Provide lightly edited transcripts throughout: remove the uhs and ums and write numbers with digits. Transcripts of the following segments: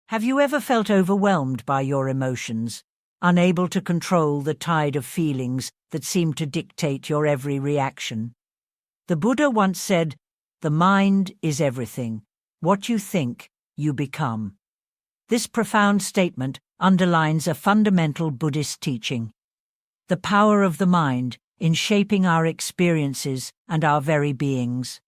Have you ever felt overwhelmed by your emotions, unable to control the tide of feelings that seem to dictate your every reaction? The Buddha once said, "The mind is everything. What you think, you become." This profound statement underlines a fundamental Buddhist teaching: the power of the mind in shaping our experiences and our very beings.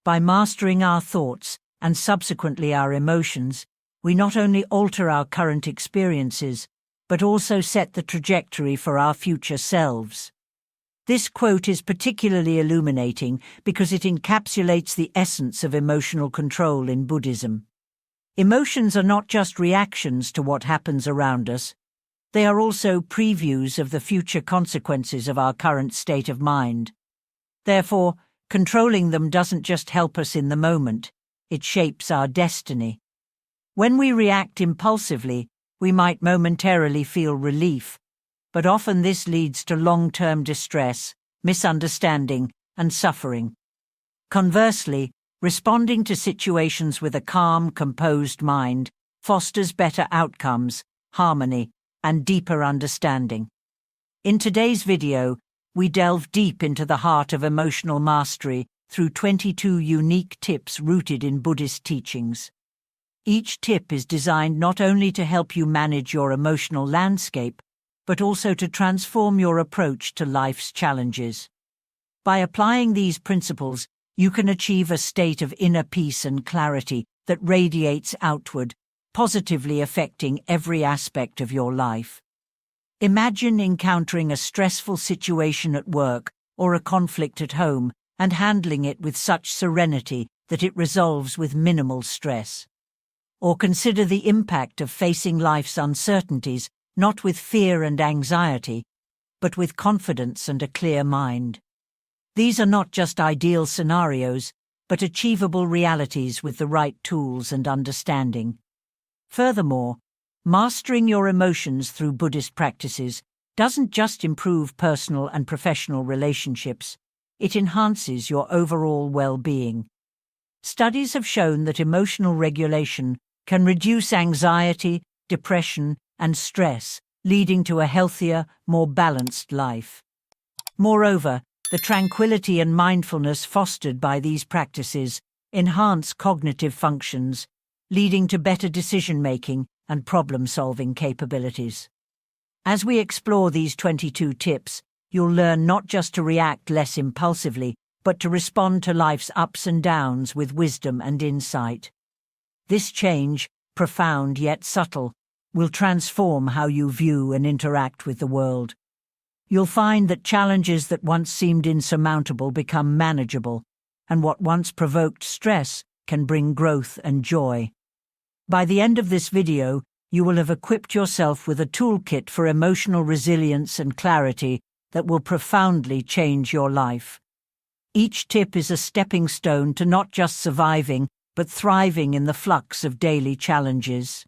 By mastering our thoughts and subsequently our emotions, we not only alter our current experiences, but also set the trajectory for our future selves. This quote is particularly illuminating because it encapsulates the essence of emotional control in Buddhism. Emotions are not just reactions to what happens around us, they are also previews of the future consequences of our current state of mind. Therefore, controlling them doesn't just help us in the moment, it shapes our destiny. When we react impulsively, we might momentarily feel relief, but often this leads to long-term distress, misunderstanding, and suffering. Conversely, responding to situations with a calm, composed mind fosters better outcomes, harmony, and deeper understanding. In today's video, we delve deep into the heart of emotional mastery through 22 unique tips rooted in Buddhist teachings. Each tip is designed not only to help you manage your emotional landscape, but also to transform your approach to life's challenges. By applying these principles, you can achieve a state of inner peace and clarity that radiates outward, positively affecting every aspect of your life. Imagine encountering a stressful situation at work or a conflict at home and handling it with such serenity that it resolves with minimal stress. Or consider the impact of facing life's uncertainties not with fear and anxiety, but with confidence and a clear mind. These are not just ideal scenarios, but achievable realities with the right tools and understanding. Furthermore, mastering your emotions through Buddhist practices doesn't just improve personal and professional relationships, it enhances your overall well-being. Studies have shown that emotional regulation can reduce anxiety, depression, and stress, leading to a healthier, more balanced life. Moreover, the tranquility and mindfulness fostered by these practices enhance cognitive functions, leading to better decision-making and problem-solving capabilities. As we explore these 22 tips, you'll learn not just to react less impulsively, but to respond to life's ups and downs with wisdom and insight. This change, profound yet subtle, will transform how you view and interact with the world. You'll find that challenges that once seemed insurmountable become manageable, and what once provoked stress can bring growth and joy. By the end of this video, you will have equipped yourself with a toolkit for emotional resilience and clarity that will profoundly change your life. Each tip is a stepping stone to not just surviving, but thriving in the flux of daily challenges.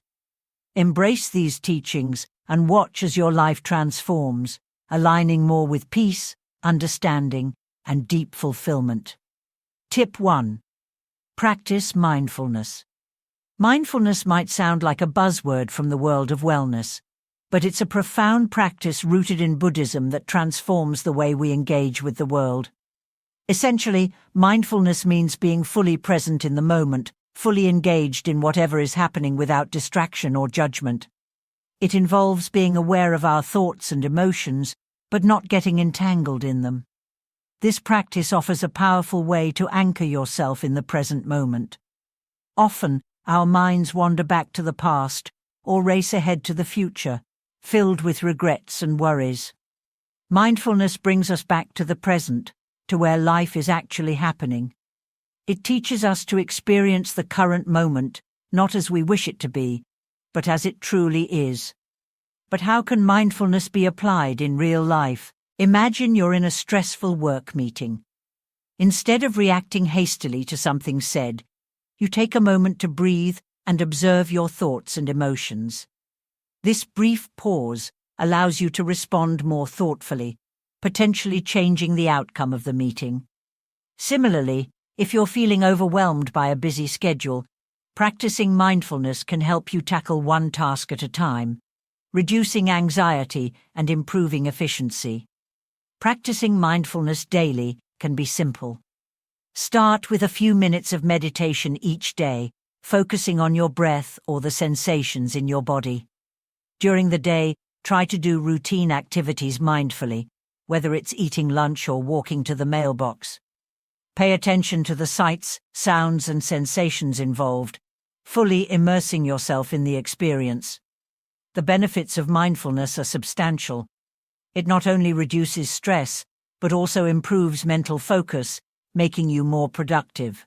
Embrace these teachings and watch as your life transforms, aligning more with peace, understanding, and deep fulfillment. Tip 1. Practice mindfulness. Mindfulness might sound like a buzzword from the world of wellness, but it's a profound practice rooted in Buddhism that transforms the way we engage with the world. Essentially, mindfulness means being fully present in the moment, fully engaged in whatever is happening without distraction or judgment. It involves being aware of our thoughts and emotions, but not getting entangled in them. This practice offers a powerful way to anchor yourself in the present moment. Often, our minds wander back to the past or race ahead to the future, filled with regrets and worries. Mindfulness brings us back to the present, to where life is actually happening. It teaches us to experience the current moment, not as we wish it to be, but as it truly is. But how can mindfulness be applied in real life? Imagine you're in a stressful work meeting. Instead of reacting hastily to something said, you take a moment to breathe and observe your thoughts and emotions. This brief pause allows you to respond more thoughtfully, potentially changing the outcome of the meeting. Similarly, if you're feeling overwhelmed by a busy schedule, Practicing mindfulness can help you tackle one task at a time, reducing anxiety and improving efficiency. Practicing mindfulness daily can be simple. Start with a few minutes of meditation each day, focusing on your breath or the sensations in your body. During the day, try to do routine activities mindfully, whether it's eating lunch or walking to the mailbox. Pay attention to the sights, sounds, and sensations involved, fully immersing yourself in the experience. The benefits of mindfulness are substantial. It not only reduces stress, but also improves mental focus, making you more productive.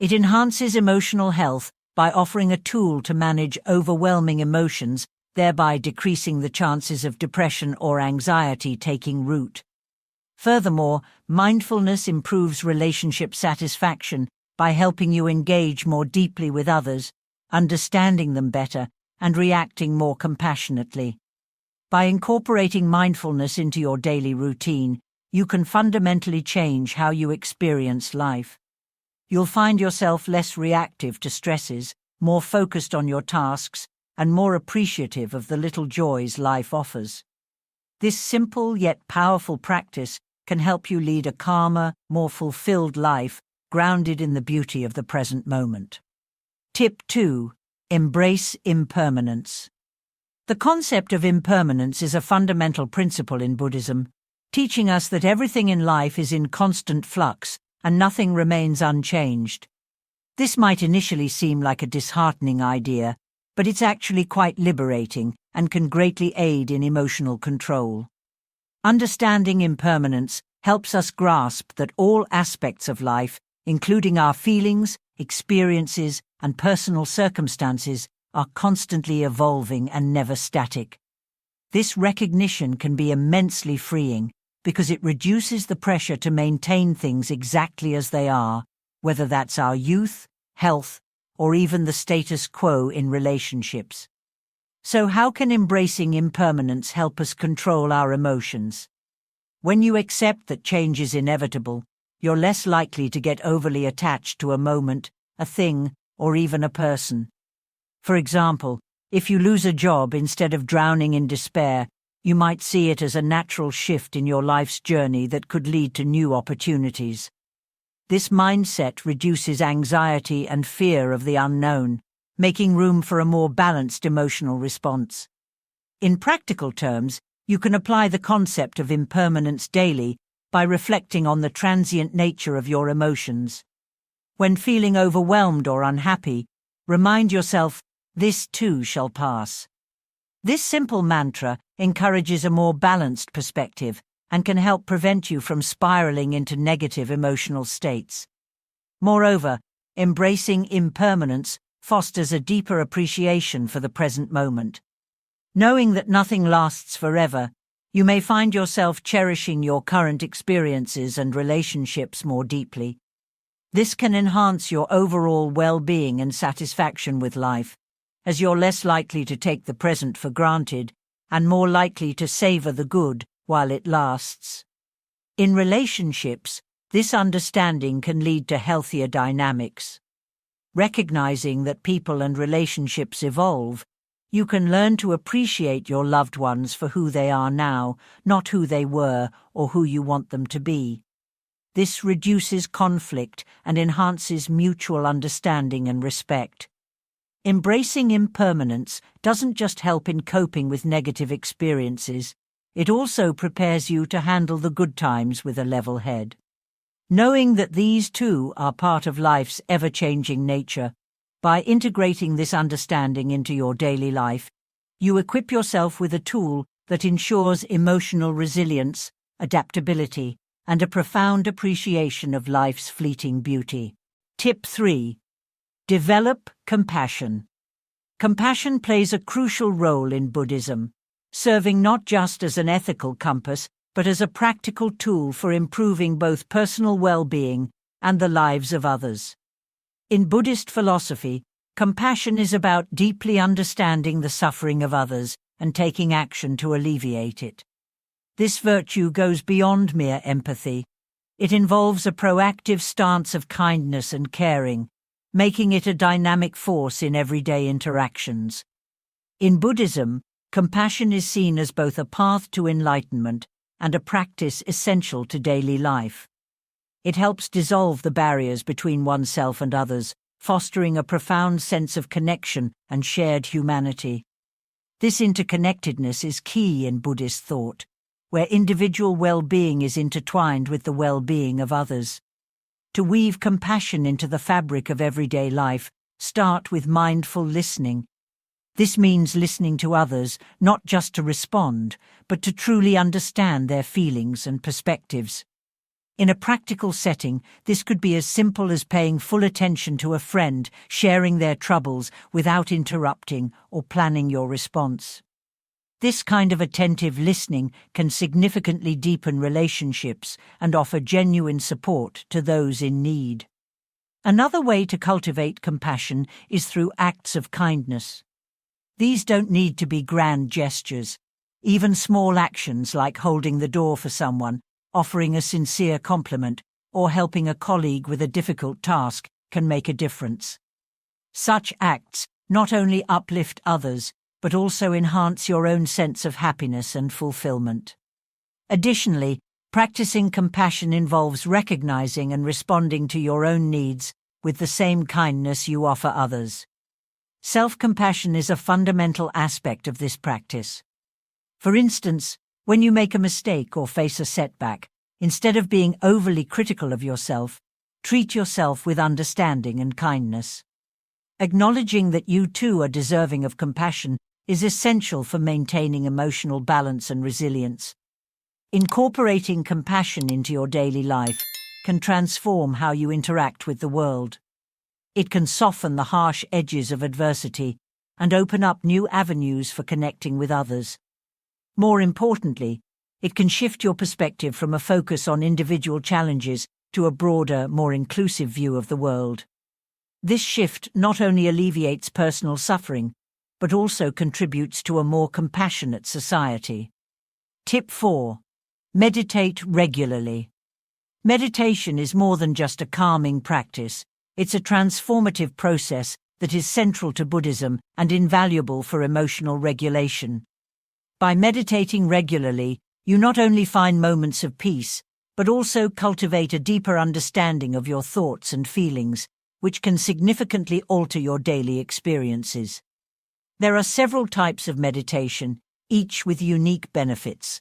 It enhances emotional health by offering a tool to manage overwhelming emotions, thereby decreasing the chances of depression or anxiety taking root. Furthermore, mindfulness improves relationship satisfaction by helping you engage more deeply with others, understanding them better, and reacting more compassionately. By incorporating mindfulness into your daily routine, you can fundamentally change how you experience life. You'll find yourself less reactive to stresses, more focused on your tasks, and more appreciative of the little joys life offers. This simple yet powerful practice can help you lead a calmer, more fulfilled life, grounded in the beauty of the present moment. Tip 2. Embrace impermanence. The concept of impermanence is a fundamental principle in Buddhism, teaching us that everything in life is in constant flux and nothing remains unchanged. This might initially seem like a disheartening idea, but it's actually quite liberating and can greatly aid in emotional control. Understanding impermanence helps us grasp that all aspects of life, including our feelings, experiences, and personal circumstances, are constantly evolving and never static. This recognition can be immensely freeing because it reduces the pressure to maintain things exactly as they are, whether that's our youth, health, or even the status quo in relationships. So how can embracing impermanence help us control our emotions? When you accept that change is inevitable, you're less likely to get overly attached to a moment, a thing, or even a person. For example, if you lose a job instead of drowning in despair, you might see it as a natural shift in your life's journey that could lead to new opportunities. This mindset reduces anxiety and fear of the unknown, making room for a more balanced emotional response. In practical terms, you can apply the concept of impermanence daily by reflecting on the transient nature of your emotions. When feeling overwhelmed or unhappy, remind yourself, "This too shall pass." This simple mantra encourages a more balanced perspective and can help prevent you from spiraling into negative emotional states. Moreover, embracing impermanence fosters a deeper appreciation for the present moment. Knowing that nothing lasts forever, you may find yourself cherishing your current experiences and relationships more deeply. This can enhance your overall well-being and satisfaction with life, as you're less likely to take the present for granted and more likely to savor the good while it lasts. In relationships, this understanding can lead to healthier dynamics. Recognizing that people and relationships evolve, you can learn to appreciate your loved ones for who they are now, not who they were or who you want them to be. This reduces conflict and enhances mutual understanding and respect. Embracing impermanence doesn't just help in coping with negative experiences, it also prepares you to handle the good times with a level head. Knowing that these too are part of life's ever-changing nature, by integrating this understanding into your daily life, you equip yourself with a tool that ensures emotional resilience, adaptability, and a profound appreciation of life's fleeting beauty. Tip 3. Develop compassion. Compassion plays a crucial role in Buddhism, serving not just as an ethical compass, but as a practical tool for improving both personal well-being and the lives of others. In Buddhist philosophy, compassion is about deeply understanding the suffering of others and taking action to alleviate it. This virtue goes beyond mere empathy. It involves a proactive stance of kindness and caring, making it a dynamic force in everyday interactions. In Buddhism, compassion is seen as both a path to enlightenment and a practice essential to daily life. It helps dissolve the barriers between oneself and others, fostering a profound sense of connection and shared humanity. This interconnectedness is key in Buddhist thought, where individual well-being is intertwined with the well-being of others. To weave compassion into the fabric of everyday life, start with mindful listening. This means listening to others, not just to respond, but to truly understand their feelings and perspectives. In a practical setting, this could be as simple as paying full attention to a friend, sharing their troubles without interrupting or planning your response. This kind of attentive listening can significantly deepen relationships and offer genuine support to those in need. Another way to cultivate compassion is through acts of kindness. These don't need to be grand gestures. Even small actions like holding the door for someone, offering a sincere compliment, or helping a colleague with a difficult task can make a difference. Such acts not only uplift others, but also enhance your own sense of happiness and fulfillment. Additionally, practicing compassion involves recognizing and responding to your own needs with the same kindness you offer others. Self-compassion is a fundamental aspect of this practice. For instance, when you make a mistake or face a setback, instead of being overly critical of yourself, treat yourself with understanding and kindness. Acknowledging that you too are deserving of compassion is essential for maintaining emotional balance and resilience. Incorporating compassion into your daily life can transform how you interact with the world. It can soften the harsh edges of adversity and open up new avenues for connecting with others. More importantly, it can shift your perspective from a focus on individual challenges to a broader, more inclusive view of the world. This shift not only alleviates personal suffering, but also contributes to a more compassionate society. Tip 4. Meditate regularly. Meditation is more than just a calming practice. It's a transformative process that is central to Buddhism and invaluable for emotional regulation. By meditating regularly, you not only find moments of peace, but also cultivate a deeper understanding of your thoughts and feelings, which can significantly alter your daily experiences. There are several types of meditation, each with unique benefits.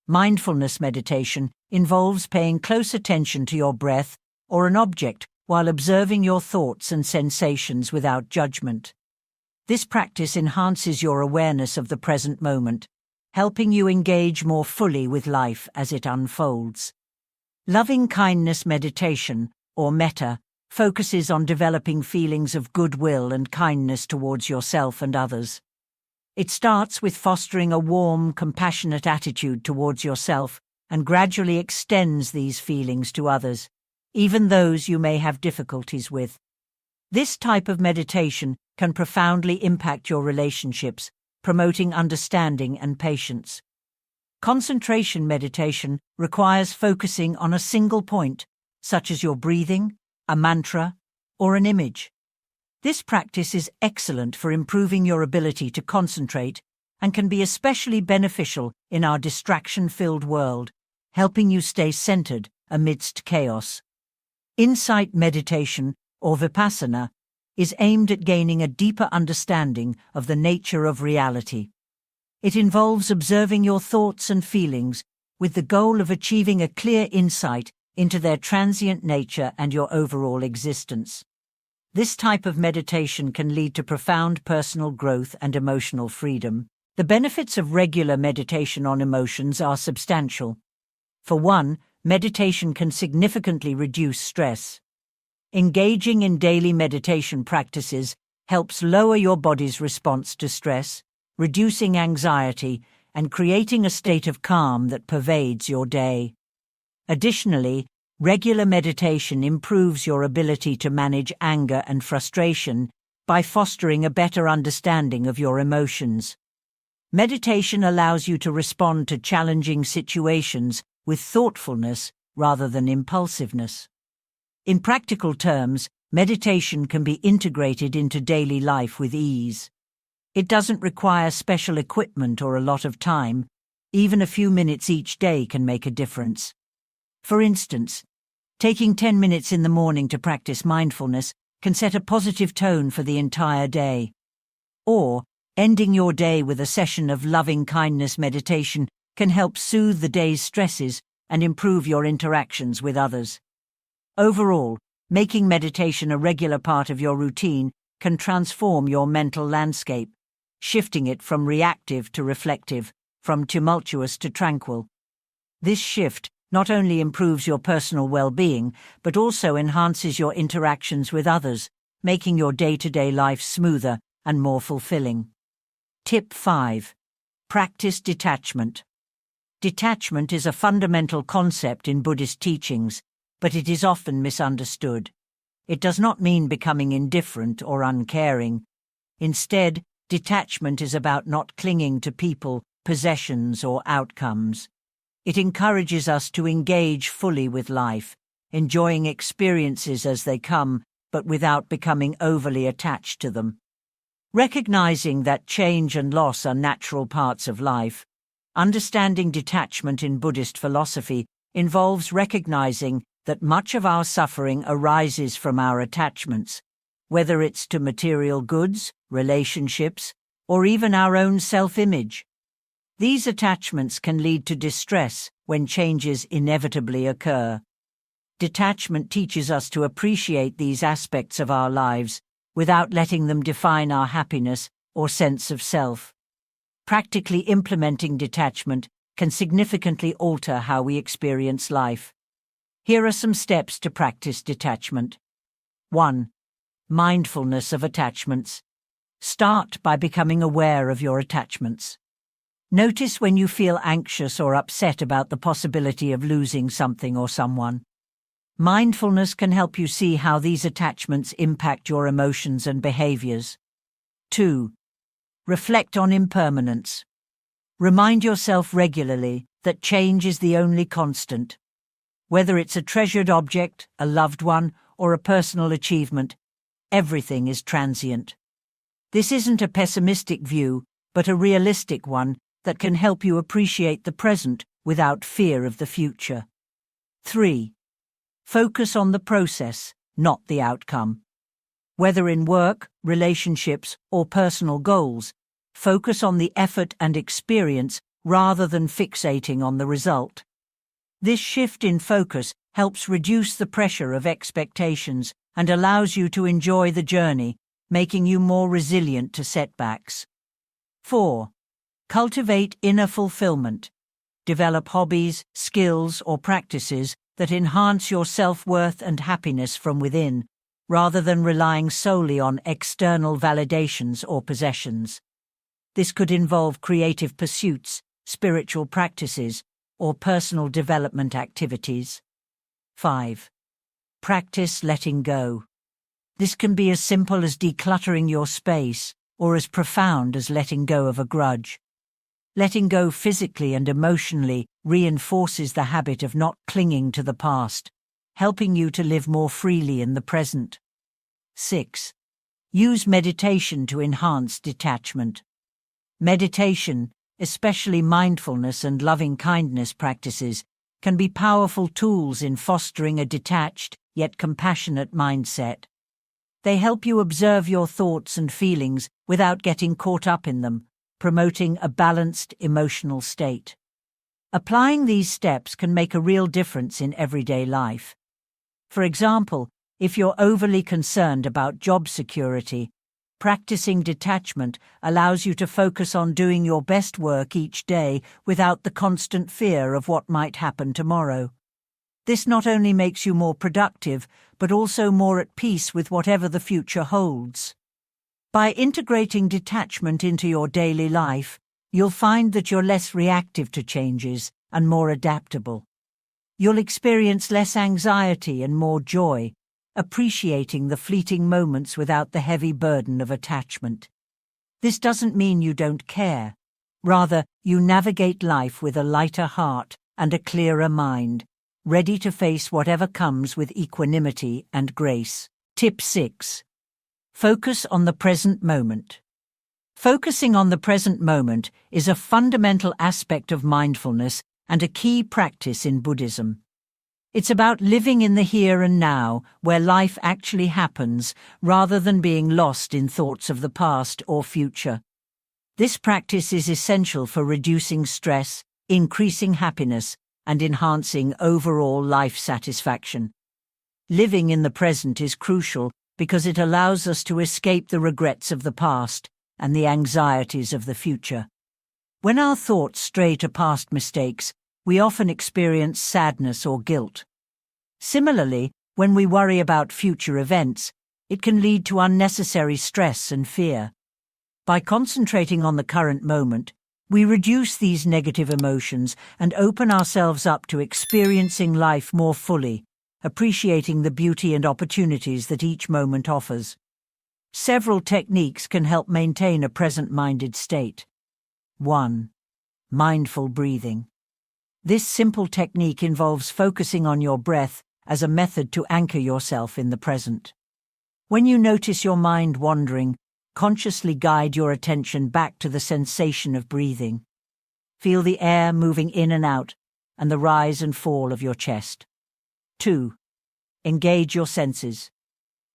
Mindfulness meditation involves paying close attention to your breath or an object while observing your thoughts and sensations without judgment. This practice enhances your awareness of the present moment, helping you engage more fully with life as it unfolds. Loving-kindness meditation, or metta, focuses on developing feelings of goodwill and kindness towards yourself and others. It starts with fostering a warm, compassionate attitude towards yourself and gradually extends these feelings to others, even those you may have difficulties with. This type of meditation can profoundly impact your relationships, promoting understanding and patience. Concentration meditation requires focusing on a single point, such as your breathing, a mantra, or an image. This practice is excellent for improving your ability to concentrate and can be especially beneficial in our distraction-filled world, helping you stay centered amidst chaos. Insight meditation, or vipassana, is aimed at gaining a deeper understanding of the nature of reality. It involves observing your thoughts and feelings with the goal of achieving a clear insight into their transient nature and your overall existence. This type of meditation can lead to profound personal growth and emotional freedom. The benefits of regular meditation on emotions are substantial. For one, meditation can significantly reduce stress. Engaging in daily meditation practices helps lower your body's response to stress, reducing anxiety and creating a state of calm that pervades your day. Additionally, regular meditation improves your ability to manage anger and frustration by fostering a better understanding of your emotions. Meditation allows you to respond to challenging situations with thoughtfulness rather than impulsiveness. In practical terms, meditation can be integrated into daily life with ease. It doesn't require special equipment or a lot of time. Even a few minutes each day can make a difference. For instance, taking 10 minutes in the morning to practice mindfulness can set a positive tone for the entire day. Or, ending your day with a session of loving-kindness meditation can help soothe the day's stresses and improve your interactions with others. Overall, making meditation a regular part of your routine can transform your mental landscape, shifting it from reactive to reflective, from tumultuous to tranquil. This shift not only improves your personal well-being, but also enhances your interactions with others, making your day-to-day life smoother and more fulfilling. Tip 5. Practice detachment. Detachment is a fundamental concept in Buddhist teachings, but it is often misunderstood. It does not mean becoming indifferent or uncaring. Instead, detachment is about not clinging to people, possessions, or outcomes. It encourages us to engage fully with life, enjoying experiences as they come, but without becoming overly attached to them. Recognizing that change and loss are natural parts of life, understanding detachment in Buddhist philosophy involves recognizing that much of our suffering arises from our attachments, whether it's to material goods, relationships, or even our own self-image. These attachments can lead to distress when changes inevitably occur. Detachment teaches us to appreciate these aspects of our lives without letting them define our happiness or sense of self. Practically implementing detachment can significantly alter how we experience life. Here are some steps to practice detachment. 1. Mindfulness of attachments. Start by becoming aware of your attachments. Notice when you feel anxious or upset about the possibility of losing something or someone. Mindfulness can help you see how these attachments impact your emotions and behaviors. 2. Reflect on impermanence. Remind yourself regularly that change is the only constant. Whether it's a treasured object, a loved one, or a personal achievement, everything is transient. This isn't a pessimistic view, but a realistic one that can help you appreciate the present without fear of the future. 3. Focus on the process, not the outcome. Whether in work, relationships, or personal goals, focus on the effort and experience rather than fixating on the result. This shift in focus helps reduce the pressure of expectations and allows you to enjoy the journey, making you more resilient to setbacks. 4. Cultivate inner fulfillment. Develop hobbies, skills, or practices that enhance your self-worth and happiness from within, rather than relying solely on external validations or possessions. This could involve creative pursuits, spiritual practices, or personal development activities. 5. Practice letting go. This can be as simple as decluttering your space, or as profound as letting go of a grudge. Letting go physically and emotionally reinforces the habit of not clinging to the past, helping you to live more freely in the present. 6. Use meditation to enhance detachment. Meditation, especially mindfulness and loving-kindness practices, can be powerful tools in fostering a detached yet compassionate mindset. They help you observe your thoughts and feelings without getting caught up in them, promoting a balanced emotional state. Applying these steps can make a real difference in everyday life. For example, if you're overly concerned about job security, practicing detachment allows you to focus on doing your best work each day without the constant fear of what might happen tomorrow. This not only makes you more productive, but also more at peace with whatever the future holds. By integrating detachment into your daily life, you'll find that you're less reactive to changes and more adaptable. You'll experience less anxiety and more joy, appreciating the fleeting moments without the heavy burden of attachment. This doesn't mean you don't care. Rather, you navigate life with a lighter heart and a clearer mind, ready to face whatever comes with equanimity and grace. Tip 6. Focus on the present moment. Focusing on the present moment is a fundamental aspect of mindfulness and a key practice in Buddhism. It's about living in the here and now, where life actually happens, rather than being lost in thoughts of the past or future. This practice is essential for reducing stress, increasing happiness, and enhancing overall life satisfaction. Living in the present is crucial because it allows us to escape the regrets of the past and the anxieties of the future. When our thoughts stray to past mistakes, we often experience sadness or guilt. Similarly, when we worry about future events, it can lead to unnecessary stress and fear. By concentrating on the current moment, we reduce these negative emotions and open ourselves up to experiencing life more fully, appreciating the beauty and opportunities that each moment offers. Several techniques can help maintain a present-minded state. 1. Mindful breathing. This simple technique involves focusing on your breath as a method to anchor yourself in the present. When you notice your mind wandering, consciously guide your attention back to the sensation of breathing. Feel the air moving in and out and the rise and fall of your chest. 2. Engage your senses.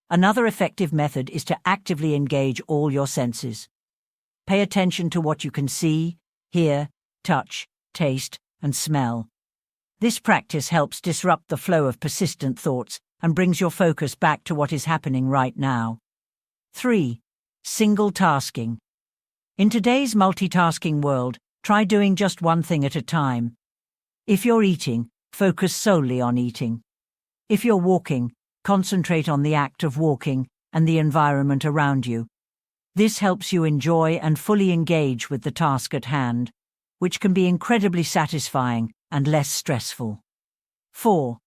Another effective method is to actively engage all your senses. Pay attention to what you can see, hear, touch, taste, and smell. This practice helps disrupt the flow of persistent thoughts and brings your focus back to what is happening right now. 3. Single tasking. In today's multitasking world, try doing just one thing at a time. If you're eating, focus solely on eating. If you're walking, concentrate on the act of walking and the environment around you. This helps you enjoy and fully engage with the task at hand, which can be incredibly satisfying and less stressful. 4.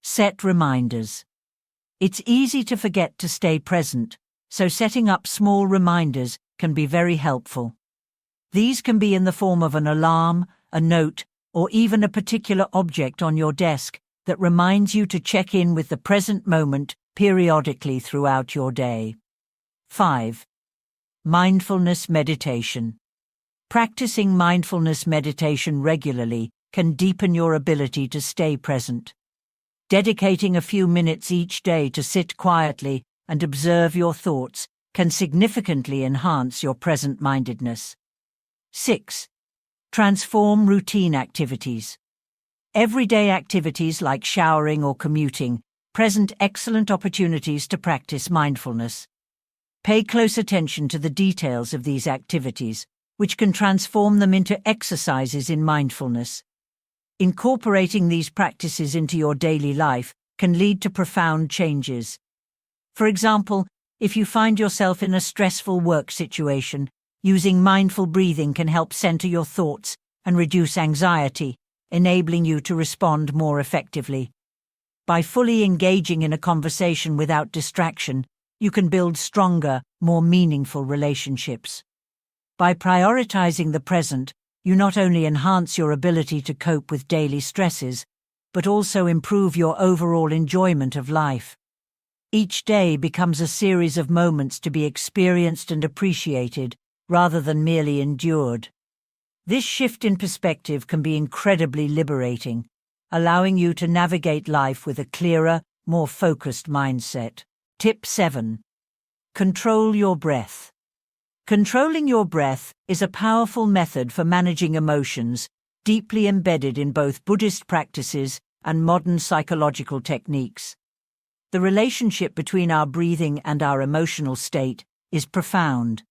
Set reminders. It's easy to forget to stay present, so setting up small reminders can be very helpful. These can be in the form of an alarm, a note, or even a particular object on your desk that reminds you to check in with the present moment periodically throughout your day. 5. Mindfulness meditation. Practicing mindfulness meditation regularly can deepen your ability to stay present. Dedicating a few minutes each day to sit quietly and observe your thoughts can significantly enhance your present-mindedness. 6. Transform routine activities. Everyday activities like showering or commuting present excellent opportunities to practice mindfulness. Pay close attention to the details of these activities, which can transform them into exercises in mindfulness. Incorporating these practices into your daily life can lead to profound changes. For example, if you find yourself in a stressful work situation, using mindful breathing can help center your thoughts and reduce anxiety, enabling you to respond more effectively. By fully engaging in a conversation without distraction, you can build stronger, more meaningful relationships. By prioritizing the present, you not only enhance your ability to cope with daily stresses, but also improve your overall enjoyment of life. Each day becomes a series of moments to be experienced and appreciated, rather than merely endured. This shift in perspective can be incredibly liberating, allowing you to navigate life with a clearer, more focused mindset. Tip 7. Control your breath. Controlling your breath is a powerful method for managing emotions, deeply embedded in both Buddhist practices and modern psychological techniques. The relationship between our breathing and our emotional state is profound.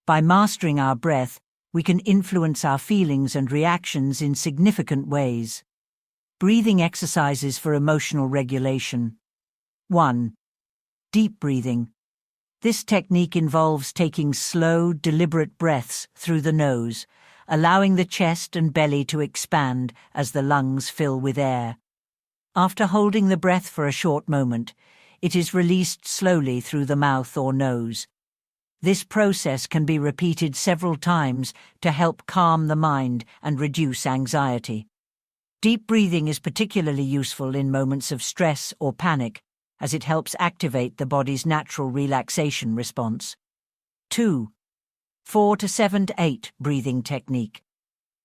By mastering our breath, we can influence our feelings and reactions in significant ways. Breathing exercises for emotional regulation. 1. Deep breathing. This technique involves taking slow, deliberate breaths through the nose, allowing the chest and belly to expand as the lungs fill with air. After holding the breath for a short moment, it is released slowly through the mouth or nose. This process can be repeated several times to help calm the mind and reduce anxiety. Deep breathing is particularly useful in moments of stress or panic, as it helps activate the body's natural relaxation response. 2. 4 to 7 to 8 breathing technique.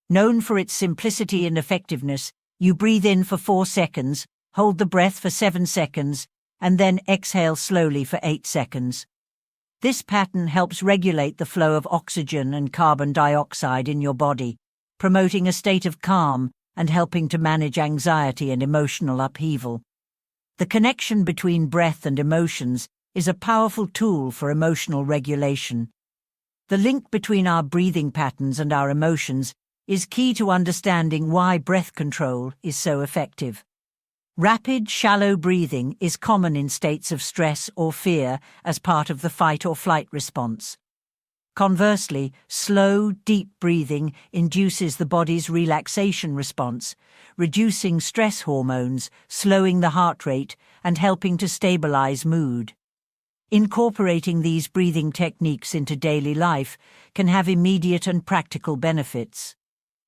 Known for its simplicity and effectiveness, you breathe in for 4 seconds, hold the breath for 7 seconds, and then exhale slowly for 8 seconds. This pattern helps regulate the flow of oxygen and carbon dioxide in your body, promoting a state of calm and helping to manage anxiety and emotional upheaval. The connection between breath and emotions is a powerful tool for emotional regulation. The link between our breathing patterns and our emotions is key to understanding why breath control is so effective. Rapid, shallow breathing is common in states of stress or fear as part of the fight or flight response. Conversely, slow, deep breathing induces the body's relaxation response, reducing stress hormones, slowing the heart rate, and helping to stabilize mood. Incorporating these breathing techniques into daily life can have immediate and practical benefits.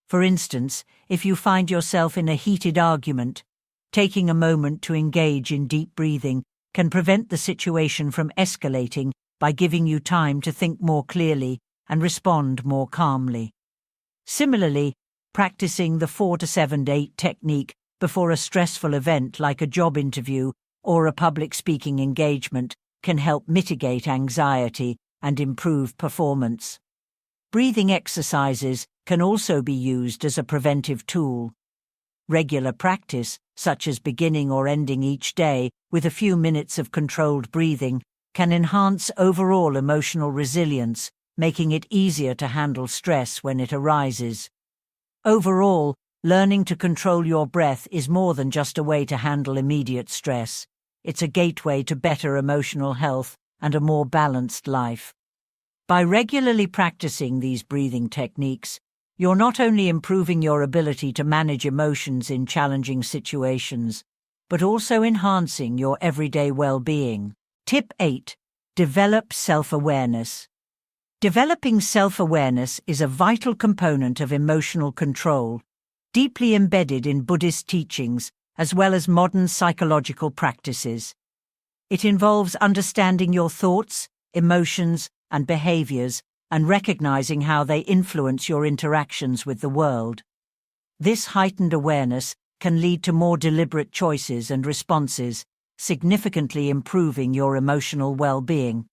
For instance, if you find yourself in a heated argument, taking a moment to engage in deep breathing can prevent the situation from escalating by giving you time to think more clearly and respond more calmly. Similarly, practicing the 4 to 7 to 8 technique before a stressful event like a job interview or a public speaking engagement can help mitigate anxiety and improve performance. Breathing exercises can also be used as a preventive tool. Regular practice, such as beginning or ending each day with a few minutes of controlled breathing, can enhance overall emotional resilience, making it easier to handle stress when it arises. Overall, learning to control your breath is more than just a way to handle immediate stress. It's a gateway to better emotional health and a more balanced life. By regularly practicing these breathing techniques, you're not only improving your ability to manage emotions in challenging situations, but also enhancing your everyday well-being. Tip 8. Develop self-awareness. Developing self-awareness is a vital component of emotional control, deeply embedded in Buddhist teachings as well as modern psychological practices. It involves understanding your thoughts, emotions, and behaviors and recognizing how they influence your interactions with the world. This heightened awareness can lead to more deliberate choices and responses, significantly improving your emotional well-being.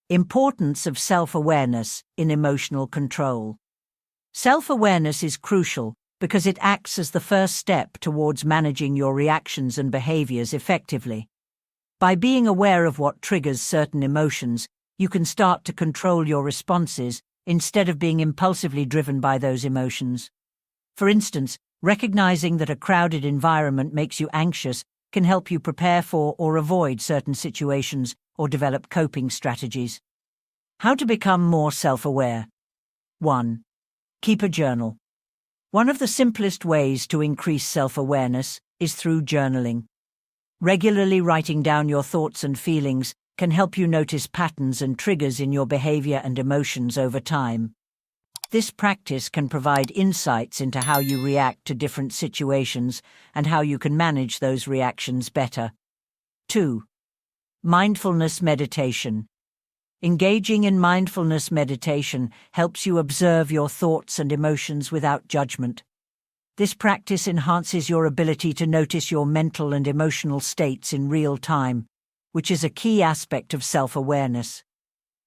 Importance of self-awareness in emotional control. Self-awareness is crucial because it acts as the first step towards managing your reactions and behaviors effectively. By being aware of what triggers certain emotions, you can start to control your responses instead of being impulsively driven by those emotions. For instance, recognizing that a crowded environment makes you anxious can help you prepare for or avoid certain situations or develop coping strategies. How to become more self-aware. 1. Keep a journal. One of the simplest ways to increase self-awareness is through journaling. Regularly writing down your thoughts and feelings can help you notice patterns and triggers in your behavior and emotions over time. This practice can provide insights into how you react to different situations and how you can manage those reactions better. 2. Mindfulness meditation. Engaging in mindfulness meditation helps you observe your thoughts and emotions without judgment. This practice enhances your ability to notice your mental and emotional states in real time, which is a key aspect of self-awareness.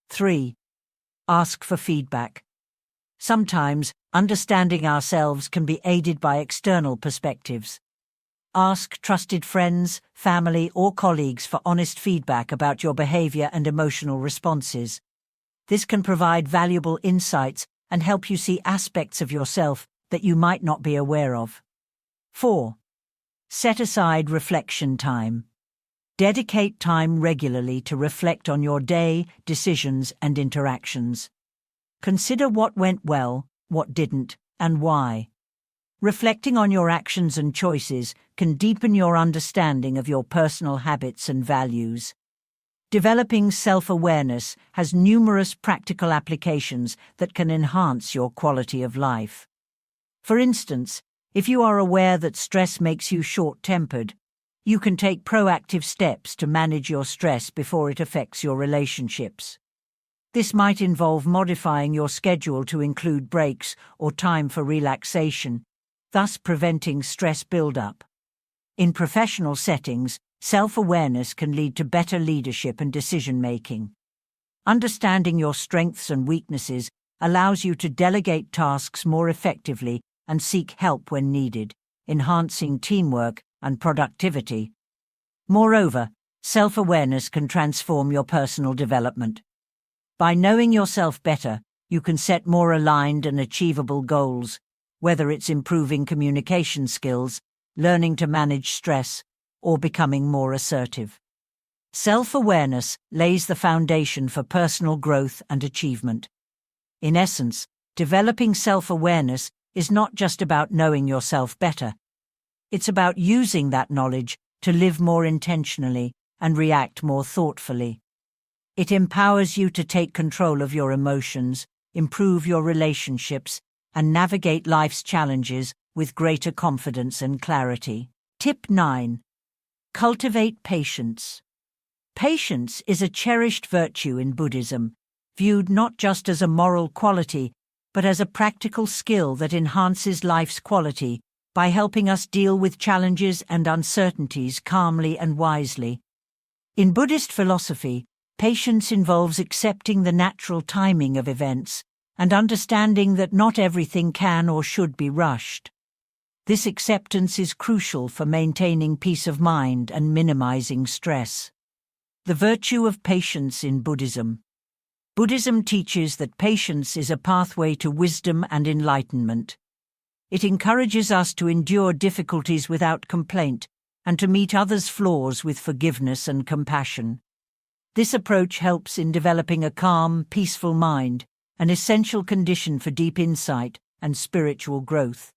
3. Ask for feedback. Sometimes, understanding ourselves can be aided by external perspectives. Ask trusted friends, family, or colleagues for honest feedback about your behavior and emotional responses. This can provide valuable insights and help you see aspects of yourself that you might not be aware of. 4. Set aside reflection time. Dedicate time regularly to reflect on your day, decisions, and interactions. Consider what went well, what didn't, and why. Reflecting on your actions and choices can deepen your understanding of your personal habits and values. Developing self-awareness has numerous practical applications that can enhance your quality of life. For instance, if you are aware that stress makes you short-tempered, You can take proactive steps to manage your stress before it affects your relationships. This might involve modifying your schedule to include breaks or time for relaxation, thus preventing stress buildup. In professional settings, self-awareness can lead to better leadership and decision-making. Understanding your strengths and weaknesses allows you to delegate tasks more effectively and seek help when needed, enhancing teamwork and productivity. Moreover, self-awareness can transform your personal development. By knowing yourself better, you can set more aligned and achievable goals, whether it's improving communication skills, learning to manage stress, or becoming more assertive. Self-awareness lays the foundation for personal growth and achievement. In essence, developing self-awareness is not just about knowing yourself better. It's about using that knowledge to live more intentionally and react more thoughtfully. It empowers you to take control of your emotions, improve your relationships, and navigate life's challenges with greater confidence and clarity. Tip 9. Cultivate patience. Patience is a cherished virtue in Buddhism, viewed not just as a moral quality, but as a practical skill that enhances life's quality by helping us deal with challenges and uncertainties calmly and wisely. In Buddhist philosophy, patience involves accepting the natural timing of events and understanding that not everything can or should be rushed. This acceptance is crucial for maintaining peace of mind and minimizing stress. The virtue of patience in Buddhism. Buddhism teaches that patience is a pathway to wisdom and enlightenment. It encourages us to endure difficulties without complaint and to meet others' flaws with forgiveness and compassion. This approach helps in developing a calm, peaceful mind, an essential condition for deep insight and spiritual growth.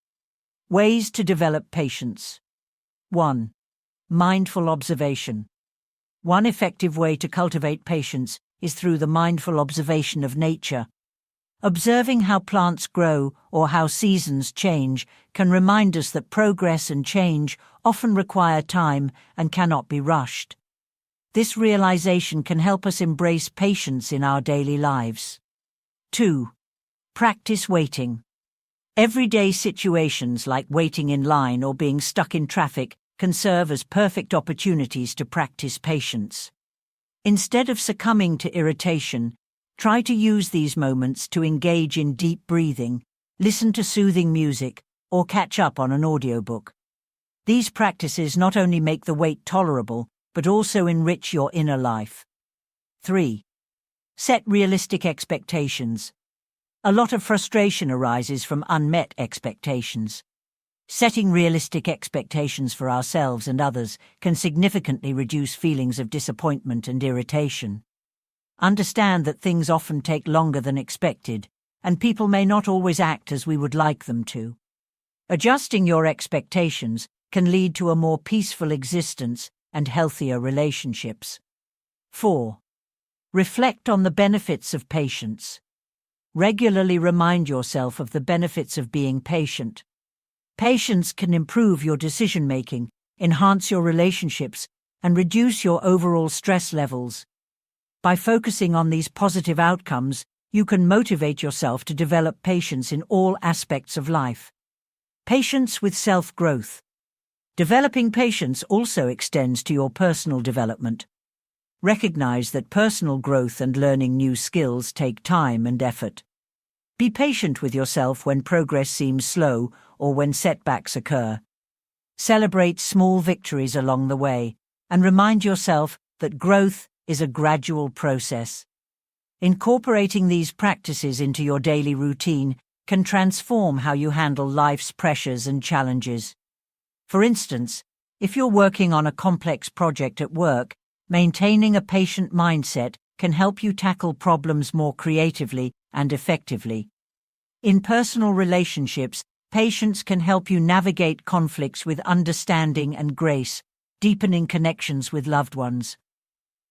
Ways to develop patience. 1. Mindful observation. One effective way to cultivate patience is through the mindful observation of nature. Observing how plants grow or how seasons change can remind us that progress and change often require time and cannot be rushed. This realization can help us embrace patience in our daily lives. 2. Practice waiting. Everyday situations like waiting in line or being stuck in traffic can serve as perfect opportunities to practice patience. Instead of succumbing to irritation, try to use these moments to engage in deep breathing, listen to soothing music, or catch up on an audiobook. These practices not only make the wait tolerable, but also enrich your inner life. 3. Set realistic expectations. A lot of frustration arises from unmet expectations. Setting realistic expectations for ourselves and others can significantly reduce feelings of disappointment and irritation. Understand that things often take longer than expected, and people may not always act as we would like them to. Adjusting your expectations can lead to a more peaceful existence and healthier relationships. 4. Reflect on the benefits of patience. Regularly remind yourself of the benefits of being patient. Patience can improve your decision-making, enhance your relationships, and reduce your overall stress levels. By focusing on these positive outcomes, you can motivate yourself to develop patience in all aspects of life. Patience with self-growth. Developing patience also extends to your personal development. Recognize that personal growth and learning new skills take time and effort. Be patient with yourself when progress seems slow or when setbacks occur. Celebrate small victories along the way and remind yourself that growth is a gradual process. Incorporating these practices into your daily routine can transform how you handle life's pressures and challenges. For instance, if you're working on a complex project at work, maintaining a patient mindset can help you tackle problems more creatively and effectively. In personal relationships, patience can help you navigate conflicts with understanding and grace, deepening connections with loved ones.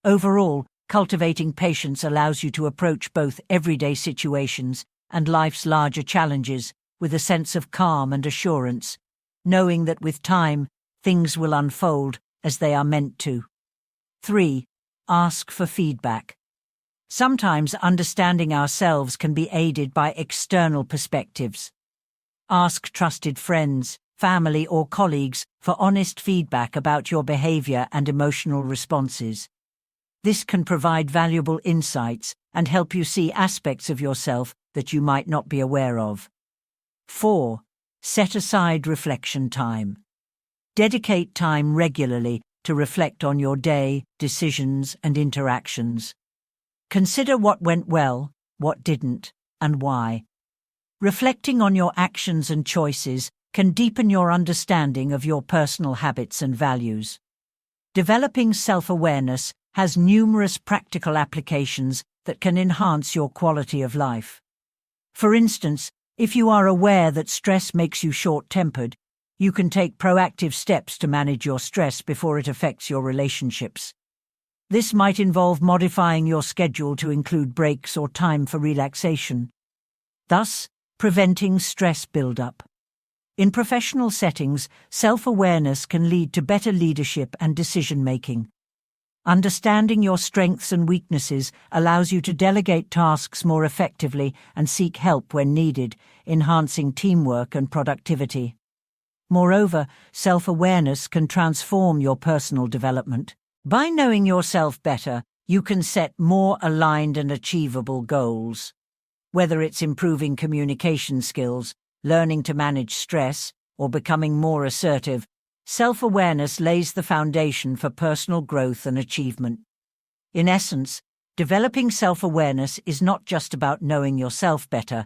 Overall, cultivating patience allows you to approach both everyday situations and life's larger challenges with a sense of calm and assurance, knowing that with time, things will unfold as they are meant to. 3. Ask for feedback. Sometimes understanding ourselves can be aided by external perspectives. Ask trusted friends, family, or colleagues for honest feedback about your behavior and emotional responses. This can provide valuable insights and help you see aspects of yourself that you might not be aware of. 4. Set aside reflection time. Dedicate time regularly to reflect on your day, decisions, and interactions. Consider what went well, what didn't, and why. Reflecting on your actions and choices can deepen your understanding of your personal habits and values. Developing self-awareness has numerous practical applications that can enhance your quality of life. For instance, if you are aware that stress makes you short-tempered, you can take proactive steps to manage your stress before it affects your relationships. This might involve modifying your schedule to include breaks or time for relaxation, thus preventing stress buildup. In professional settings, self-awareness can lead to better leadership and decision-making. Understanding your strengths and weaknesses allows you to delegate tasks more effectively and seek help when needed, enhancing teamwork and productivity. Moreover, self-awareness can transform your personal development. By knowing yourself better, you can set more aligned and achievable goals. Whether it's improving communication skills, learning to manage stress, or becoming more assertive, self-awareness lays the foundation for personal growth and achievement. In essence, developing self-awareness is not just about knowing yourself better.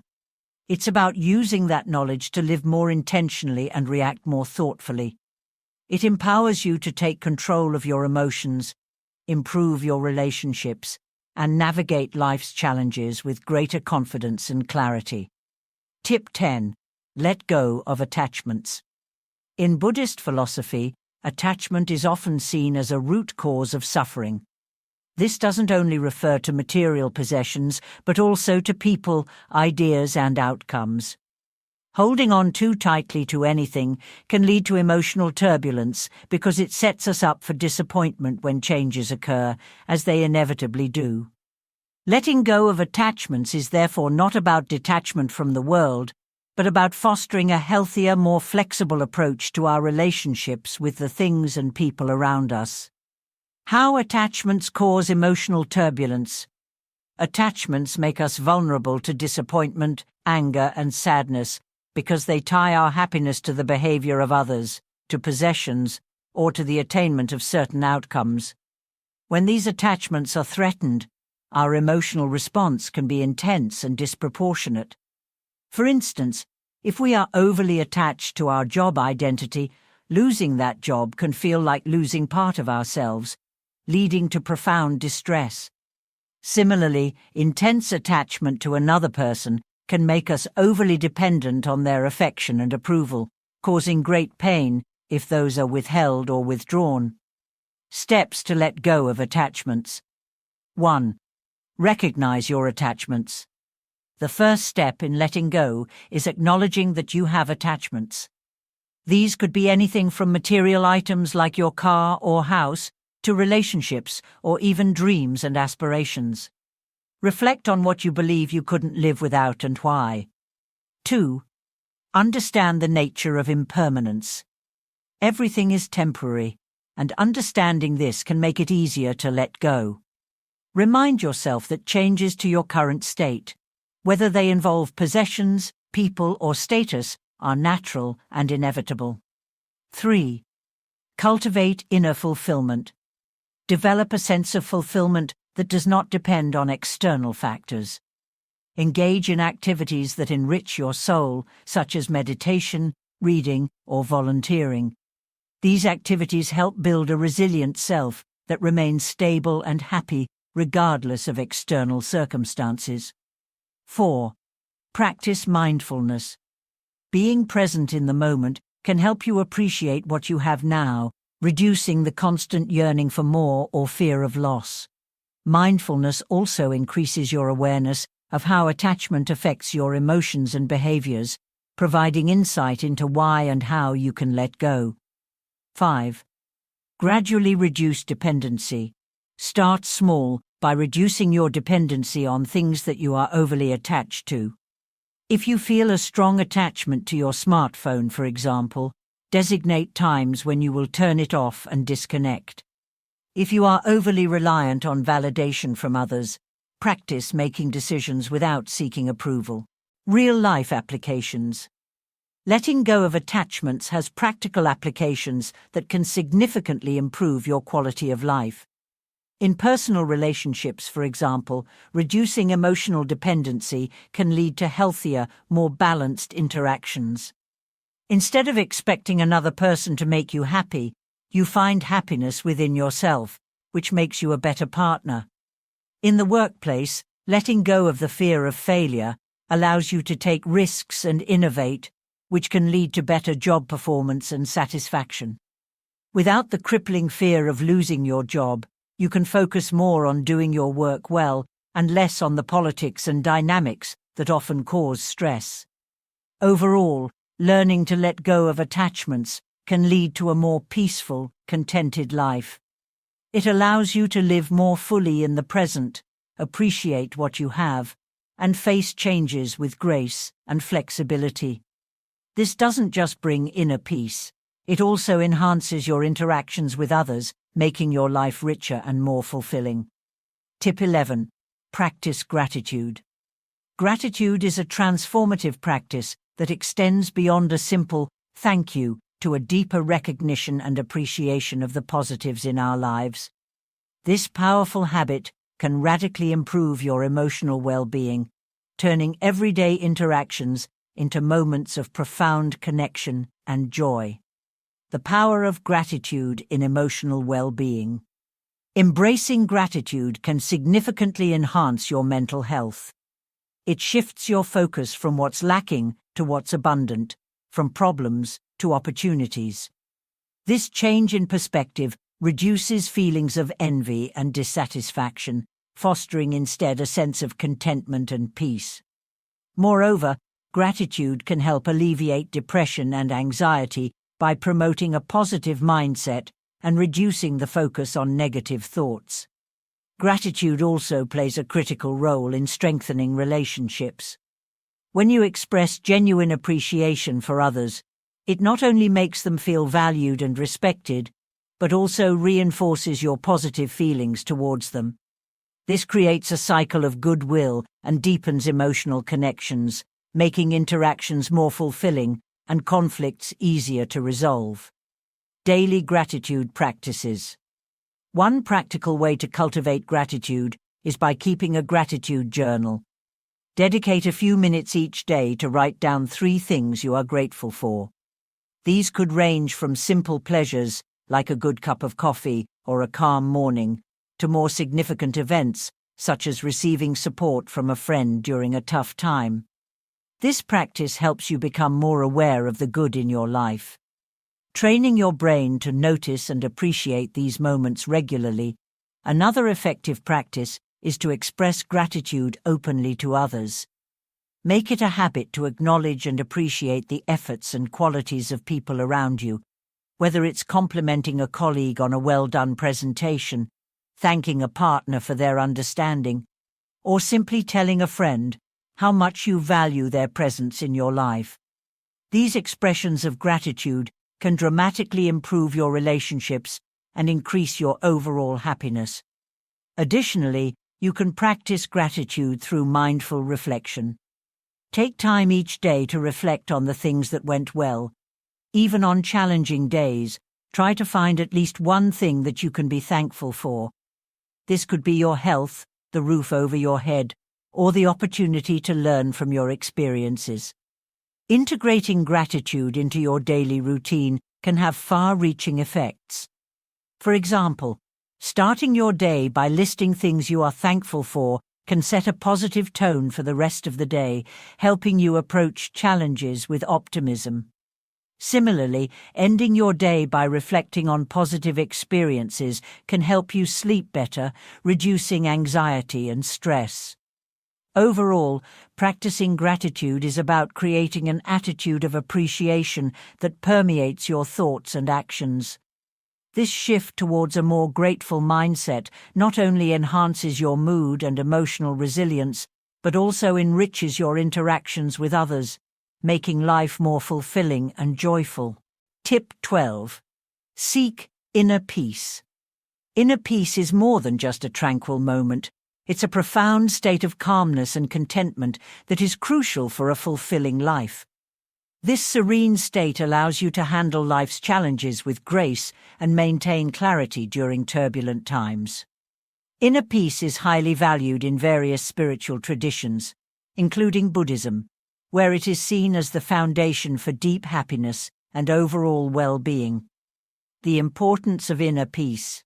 It's about using that knowledge to live more intentionally and react more thoughtfully. It empowers you to take control of your emotions, improve your relationships, and navigate life's challenges with greater confidence and clarity. Tip 10. Let go of attachments. In Buddhist philosophy, attachment is often seen as a root cause of suffering. This doesn't only refer to material possessions, but also to people, ideas, and outcomes. Holding on too tightly to anything can lead to emotional turbulence because it sets us up for disappointment when changes occur, as they inevitably do. Letting go of attachments is therefore not about detachment from the world, but about fostering a healthier, more flexible approach to our relationships with the things and people around us. How attachments cause emotional turbulence. Attachments make us vulnerable to disappointment, anger, and sadness because they tie our happiness to the behavior of others, to possessions, or to the attainment of certain outcomes. When these attachments are threatened, our emotional response can be intense and disproportionate. For instance, if we are overly attached to our job identity, losing that job can feel like losing part of ourselves, leading to profound distress. Similarly, intense attachment to another person can make us overly dependent on their affection and approval, causing great pain if those are withheld or withdrawn. Steps to let go of attachments. 1. Recognize your attachments. The first step in letting go is acknowledging that you have attachments. These could be anything from material items like your car or house to relationships or even dreams and aspirations. Reflect on what you believe you couldn't live without and why. 2. Understand the nature of impermanence. Everything is temporary, and understanding this can make it easier to let go. Remind yourself that changes to your current state, whether they involve possessions, people, or status, are natural and inevitable. 3. Cultivate inner fulfillment. Develop a sense of fulfillment that does not depend on external factors. Engage in activities that enrich your soul, such as meditation, reading, or volunteering. These activities help build a resilient self that remains stable and happy regardless of external circumstances. 4. Practice mindfulness. Being present in the moment can help you appreciate what you have now, reducing the constant yearning for more or fear of loss. Mindfulness also increases your awareness of how attachment affects your emotions and behaviors, providing insight into why and how you can let go. 5. Gradually reduce dependency. Start small by reducing your dependency on things that you are overly attached to. If you feel a strong attachment to your smartphone, for example, designate times when you will turn it off and disconnect. If you are overly reliant on validation from others, practice making decisions without seeking approval. Real-life applications. Letting go of attachments has practical applications that can significantly improve your quality of life. In personal relationships, for example, reducing emotional dependency can lead to healthier, more balanced interactions. Instead of expecting another person to make you happy, you find happiness within yourself, which makes you a better partner. In the workplace, letting go of the fear of failure allows you to take risks and innovate, which can lead to better job performance and satisfaction. Without the crippling fear of losing your job, you can focus more on doing your work well and less on the politics and dynamics that often cause stress. Overall, learning to let go of attachments can lead to a more peaceful, contented life. It allows you to live more fully in the present, appreciate what you have, and face changes with grace and flexibility. This doesn't just bring inner peace, it also enhances your interactions with others, making your life richer and more fulfilling. Tip 11. Practice gratitude. Gratitude is a transformative practice that extends beyond a simple thank you to a deeper recognition and appreciation of the positives in our lives. This powerful habit can radically improve your emotional well-being, turning everyday interactions into moments of profound connection and joy. The power of gratitude in emotional well-being. Embracing gratitude can significantly enhance your mental health. It shifts your focus from what's lacking to what's abundant, from problems to opportunities. This change in perspective reduces feelings of envy and dissatisfaction, fostering instead a sense of contentment and peace. Moreover, gratitude can help alleviate depression and anxiety by promoting a positive mindset and reducing the focus on negative thoughts. Gratitude also plays a critical role in strengthening relationships. When you express genuine appreciation for others, it not only makes them feel valued and respected, but also reinforces your positive feelings towards them. This creates a cycle of goodwill and deepens emotional connections, making interactions more fulfilling and conflicts easier to resolve. Daily gratitude practices. One practical way to cultivate gratitude is by keeping a gratitude journal. Dedicate a few minutes each day to write down 3 things you are grateful for. These could range from simple pleasures, like a good cup of coffee or a calm morning, to more significant events, such as receiving support from a friend during a tough time. This practice helps you become more aware of the good in your life. Training your brain to notice and appreciate these moments regularly. Another effective practice is to express gratitude openly to others. Make it a habit to acknowledge and appreciate the efforts and qualities of people around you, whether it's complimenting a colleague on a well-done presentation, thanking a partner for their understanding, or simply telling a friend how much you value their presence in your life. These expressions of gratitude can dramatically improve your relationships and increase your overall happiness. Additionally, you can practice gratitude through mindful reflection. Take time each day to reflect on the things that went well. Even on challenging days, try to find at least one thing that you can be thankful for. This could be your health, the roof over your head, or the opportunity to learn from your experiences. Integrating gratitude into your daily routine can have far-reaching effects. For example, starting your day by listing things you are thankful for can set a positive tone for the rest of the day, helping you approach challenges with optimism. Similarly, ending your day by reflecting on positive experiences can help you sleep better, reducing anxiety and stress. Overall, practicing gratitude is about creating an attitude of appreciation that permeates your thoughts and actions. This shift towards a more grateful mindset not only enhances your mood and emotional resilience, but also enriches your interactions with others, making life more fulfilling and joyful. Tip 12. Seek inner peace. Inner peace is more than just a tranquil moment. It's a profound state of calmness and contentment that is crucial for a fulfilling life. This serene state allows you to handle life's challenges with grace and maintain clarity during turbulent times. Inner peace is highly valued in various spiritual traditions, including Buddhism, where it is seen as the foundation for deep happiness and overall well-being. The importance of inner peace.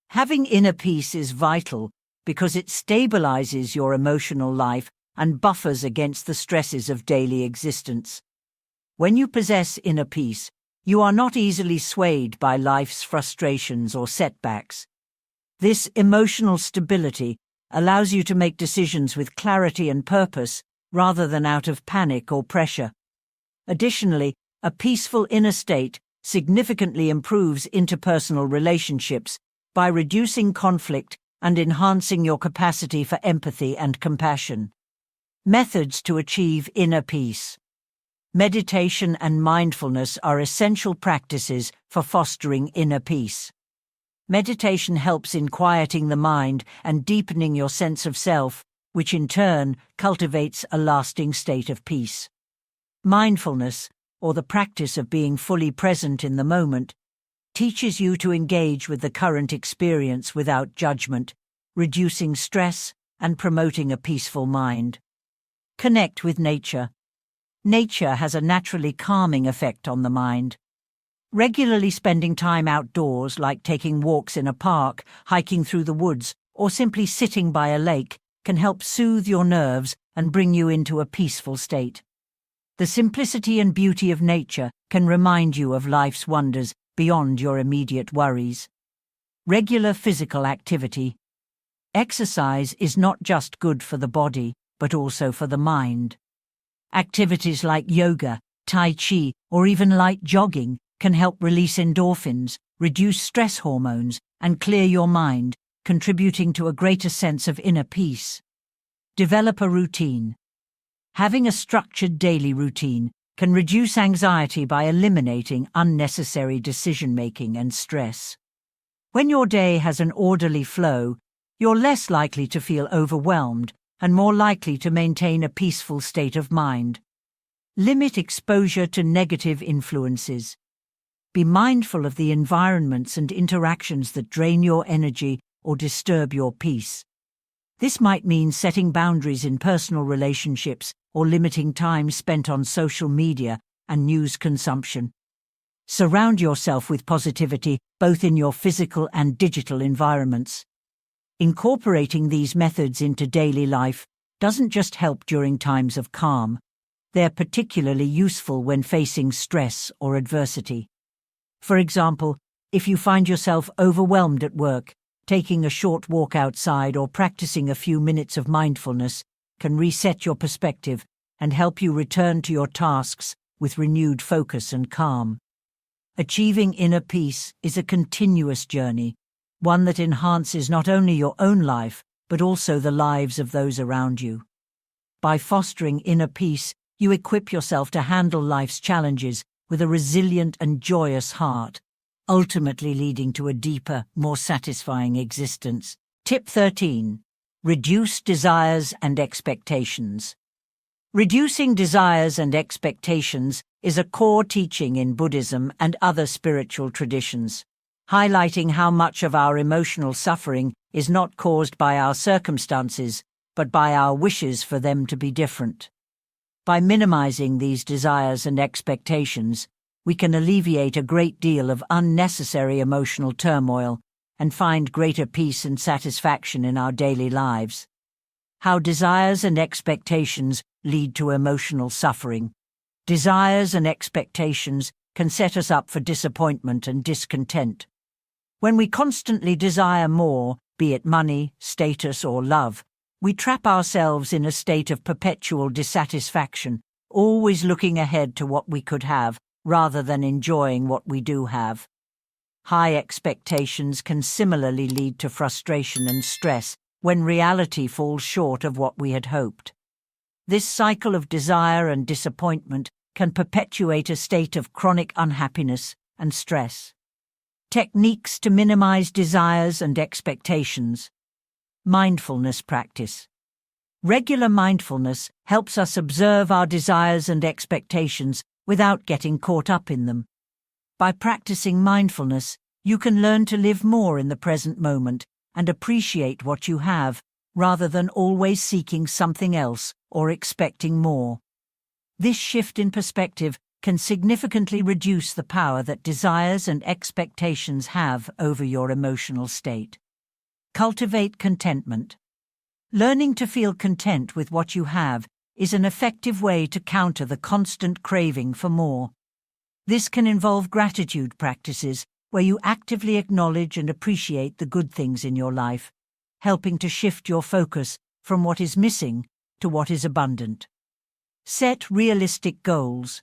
Having inner peace is vital because it stabilizes your emotional life and buffers against the stresses of daily existence. When you possess inner peace, you are not easily swayed by life's frustrations or setbacks. This emotional stability allows you to make decisions with clarity and purpose rather than out of panic or pressure. Additionally, a peaceful inner state significantly improves interpersonal relationships by reducing conflict and enhancing your capacity for empathy and compassion. Methods to achieve inner peace. Meditation and mindfulness are essential practices for fostering inner peace. Meditation helps in quieting the mind and deepening your sense of self, which in turn cultivates a lasting state of peace. Mindfulness, or the practice of being fully present in the moment, teaches you to engage with the current experience without judgment, reducing stress and promoting a peaceful mind. Connect with nature. Nature has a naturally calming effect on the mind. Regularly spending time outdoors, like taking walks in a park, hiking through the woods, or simply sitting by a lake, can help soothe your nerves and bring you into a peaceful state. The simplicity and beauty of nature can remind you of life's wonders beyond your immediate worries. Regular physical activity. Exercise is not just good for the body, but also for the mind. Activities like yoga, tai chi, or even light jogging can help release endorphins, reduce stress hormones, and clear your mind, contributing to a greater sense of inner peace. Develop a routine. Having a structured daily routine can reduce anxiety by eliminating unnecessary decision-making and stress. When your day has an orderly flow, you're less likely to feel overwhelmed and more likely to maintain a peaceful state of mind. Limit exposure to negative influences. Be mindful of the environments and interactions that drain your energy or disturb your peace. This might mean setting boundaries in personal relationships or limiting time spent on social media and news consumption. Surround yourself with positivity both in your physical and digital environments. Incorporating these methods into daily life doesn't just help during times of calm. They're particularly useful when facing stress or adversity. For example, if you find yourself overwhelmed at work, taking a short walk outside or practicing a few minutes of mindfulness can reset your perspective and help you return to your tasks with renewed focus and calm. Achieving inner peace is a continuous journey, one that enhances not only your own life, but also the lives of those around you. By fostering inner peace, you equip yourself to handle life's challenges with a resilient and joyous heart, ultimately leading to a deeper, more satisfying existence. Tip 13. Reduce desires and expectations. Reducing desires and expectations is a core teaching in Buddhism and other spiritual traditions, highlighting how much of our emotional suffering is not caused by our circumstances, but by our wishes for them to be different. By minimizing these desires and expectations, we can alleviate a great deal of unnecessary emotional turmoil and find greater peace and satisfaction in our daily lives. How desires and expectations lead to emotional suffering. Desires and expectations can set us up for disappointment and discontent. When we constantly desire more, be it money, status, or love, we trap ourselves in a state of perpetual dissatisfaction, always looking ahead to what we could have, rather than enjoying what we do have. High expectations can similarly lead to frustration and stress when reality falls short of what we had hoped. This cycle of desire and disappointment can perpetuate a state of chronic unhappiness and stress. Techniques to minimize desires and expectations. Mindfulness practice. Regular mindfulness helps us observe our desires and expectations without getting caught up in them. By practicing mindfulness, you can learn to live more in the present moment and appreciate what you have, rather than always seeking something else or expecting more. This shift in perspective can significantly reduce the power that desires and expectations have over your emotional state. Cultivate contentment. Learning to feel content with what you have is an effective way to counter the constant craving for more. This can involve gratitude practices where you actively acknowledge and appreciate the good things in your life, helping to shift your focus from what is missing to what is abundant. Set realistic goals.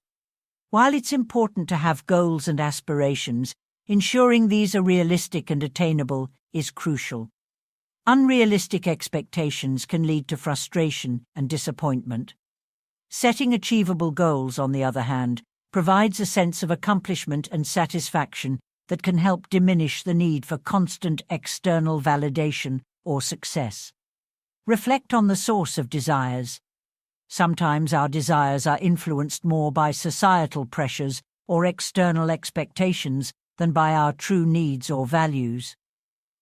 While it's important to have goals and aspirations, ensuring these are realistic and attainable is crucial. Unrealistic expectations can lead to frustration and disappointment. Setting achievable goals, on the other hand, provides a sense of accomplishment and satisfaction that can help diminish the need for constant external validation or success. Reflect on the source of desires. Sometimes our desires are influenced more by societal pressures or external expectations than by our true needs or values.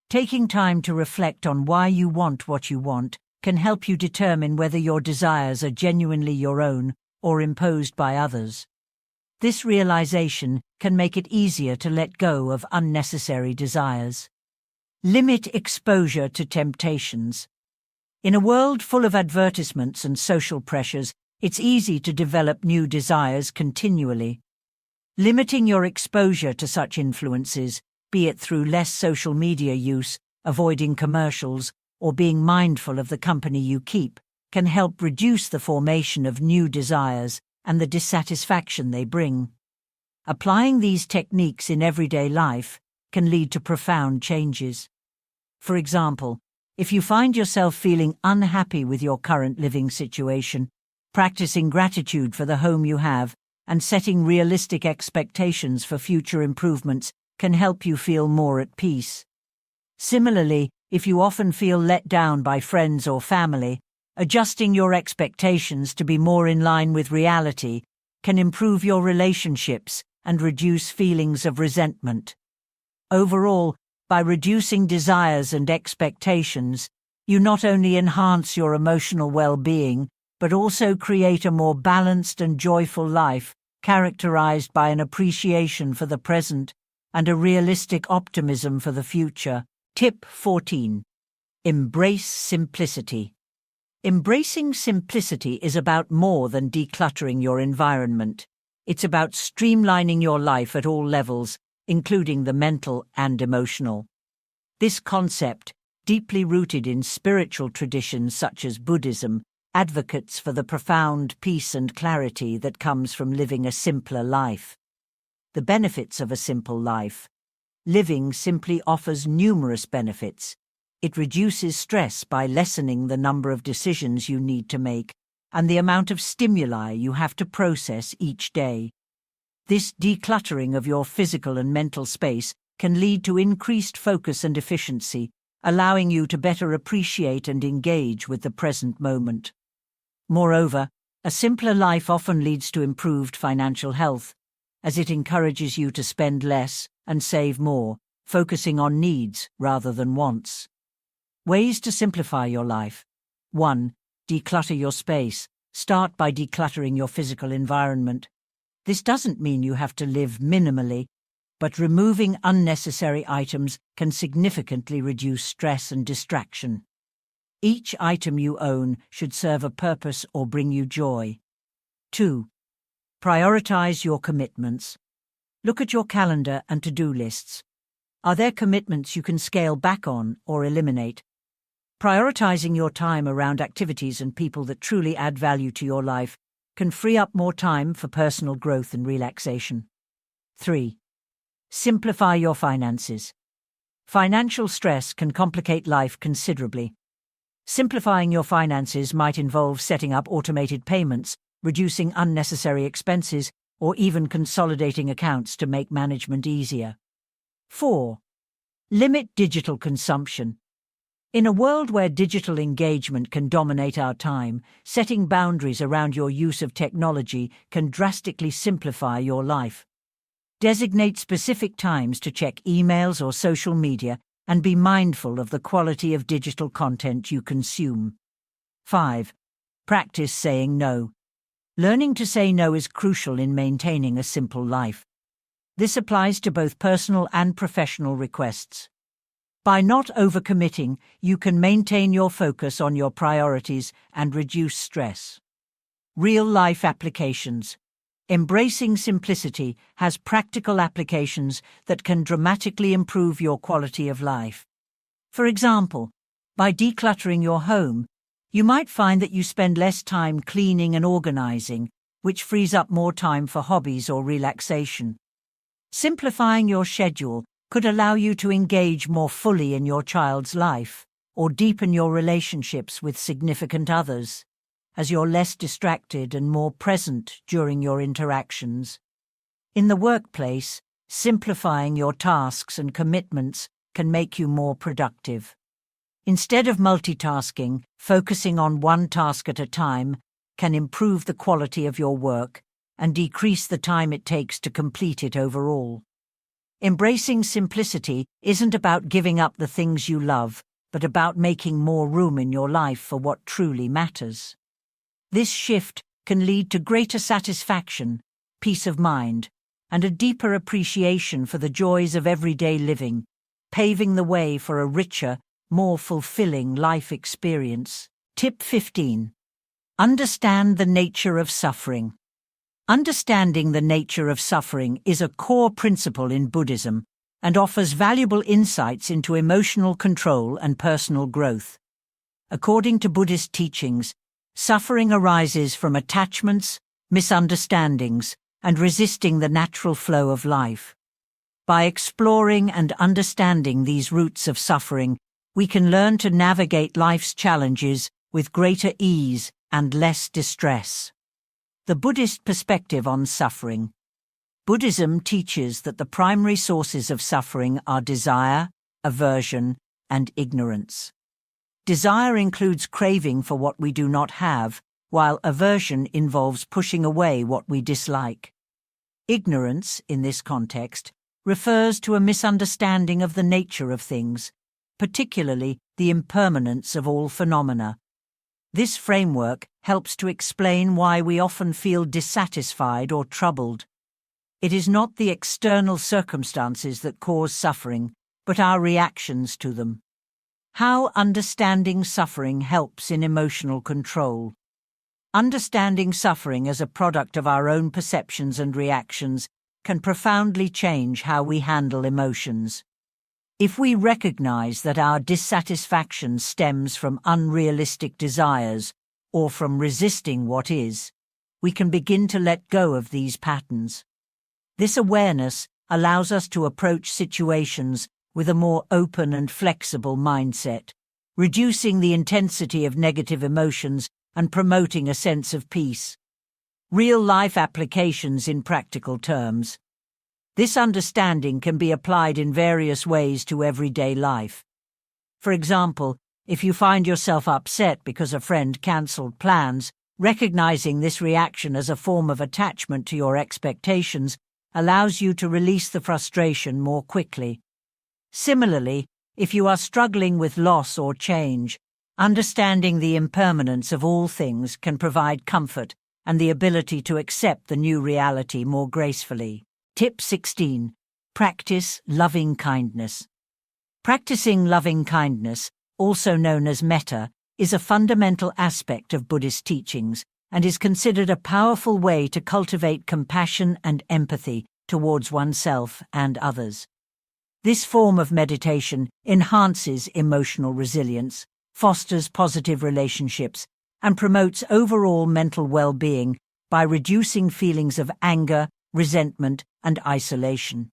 Taking time to reflect on why you want what you want can help you determine whether your desires are genuinely your own or imposed by others. This realization can make it easier to let go of unnecessary desires. Limit exposure to temptations. In a world full of advertisements and social pressures, it's easy to develop new desires continually. Limiting your exposure to such influences, be it through less social media use, avoiding commercials, or being mindful of the company you keep, can help reduce the formation of new desires and the dissatisfaction they bring. Applying these techniques in everyday life can lead to profound changes. For example, if you find yourself feeling unhappy with your current living situation, practicing gratitude for the home you have and setting realistic expectations for future improvements can help you feel more at peace. Similarly, if you often feel let down by friends or family, adjusting your expectations to be more in line with reality can improve your relationships and reduce feelings of resentment. Overall, by reducing desires and expectations, you not only enhance your emotional well-being, but also create a more balanced and joyful life characterized by an appreciation for the present and a realistic optimism for the future. Tip 14. Embrace simplicity. Embracing simplicity is about more than decluttering your environment. It's about streamlining your life at all levels, including the mental and emotional. This concept, deeply rooted in spiritual traditions such as Buddhism, advocates for the profound peace and clarity that comes from living a simpler life. The benefits of a simple life. Living simply offers numerous benefits. It reduces stress by lessening the number of decisions you need to make and the amount of stimuli you have to process each day. This decluttering of your physical and mental space can lead to increased focus and efficiency, allowing you to better appreciate and engage with the present moment. Moreover, a simpler life often leads to improved financial health, as it encourages you to spend less and save more, focusing on needs rather than wants. Ways to simplify your life. 1. Declutter your space. Start by decluttering your physical environment. This doesn't mean you have to live minimally, but removing unnecessary items can significantly reduce stress and distraction. Each item you own should serve a purpose or bring you joy. 2. Prioritize your commitments. Look at your calendar and to-do lists. Are there commitments you can scale back on or eliminate? Prioritizing your time around activities and people that truly add value to your life can free up more time for personal growth and relaxation. 3. Simplify your finances. Financial stress can complicate life considerably. Simplifying your finances might involve setting up automated payments, reducing unnecessary expenses, or even consolidating accounts to make management easier. 4. Limit digital consumption. In a world where digital engagement can dominate our time, setting boundaries around your use of technology can drastically simplify your life. Designate specific times to check emails or social media and be mindful of the quality of digital content you consume. 5. Practice saying no. Learning to say no is crucial in maintaining a simple life. This applies to both personal and professional requests. By not overcommitting, you can maintain your focus on your priorities and reduce stress. Real-life applications. Embracing simplicity has practical applications that can dramatically improve your quality of life. For example, by decluttering your home, you might find that you spend less time cleaning and organizing, which frees up more time for hobbies or relaxation. Simplifying your schedule could allow you to engage more fully in your child's life or deepen your relationships with significant others, as you're less distracted and more present during your interactions. In the workplace, simplifying your tasks and commitments can make you more productive. Instead of multitasking, focusing on one task at a time can improve the quality of your work and decrease the time it takes to complete it overall. Embracing simplicity isn't about giving up the things you love, but about making more room in your life for what truly matters. This shift can lead to greater satisfaction, peace of mind, and a deeper appreciation for the joys of everyday living, paving the way for a richer, more fulfilling life experience. Tip 15. Understand the nature of suffering. Understanding the nature of suffering is a core principle in Buddhism and offers valuable insights into emotional control and personal growth. According to Buddhist teachings, suffering arises from attachments, misunderstandings, and resisting the natural flow of life. By exploring and understanding these roots of suffering, we can learn to navigate life's challenges with greater ease and less distress. The Buddhist perspective on suffering. Buddhism teaches that the primary sources of suffering are desire, aversion, and ignorance. Desire includes craving for what we do not have, while aversion involves pushing away what we dislike. Ignorance, in this context, refers to a misunderstanding of the nature of things, particularly the impermanence of all phenomena. This framework helps to explain why we often feel dissatisfied or troubled. It is not the external circumstances that cause suffering, but our reactions to them. How understanding suffering helps in emotional control. Understanding suffering as a product of our own perceptions and reactions can profoundly change how we handle emotions. If we recognize that our dissatisfaction stems from unrealistic desires or from resisting what is, we can begin to let go of these patterns. This awareness allows us to approach situations with a more open and flexible mindset, reducing the intensity of negative emotions and promoting a sense of peace. Real-life applications in practical terms. This understanding can be applied in various ways to everyday life. For example, if you find yourself upset because a friend cancelled plans, recognizing this reaction as a form of attachment to your expectations allows you to release the frustration more quickly. Similarly, if you are struggling with loss or change, understanding the impermanence of all things can provide comfort and the ability to accept the new reality more gracefully. Tip 16. Practice loving kindness. Practicing loving kindness, also known as metta, is a fundamental aspect of Buddhist teachings and is considered a powerful way to cultivate compassion and empathy towards oneself and others. This form of meditation enhances emotional resilience, fosters positive relationships, and promotes overall mental well-being by reducing feelings of anger, resentment, and isolation.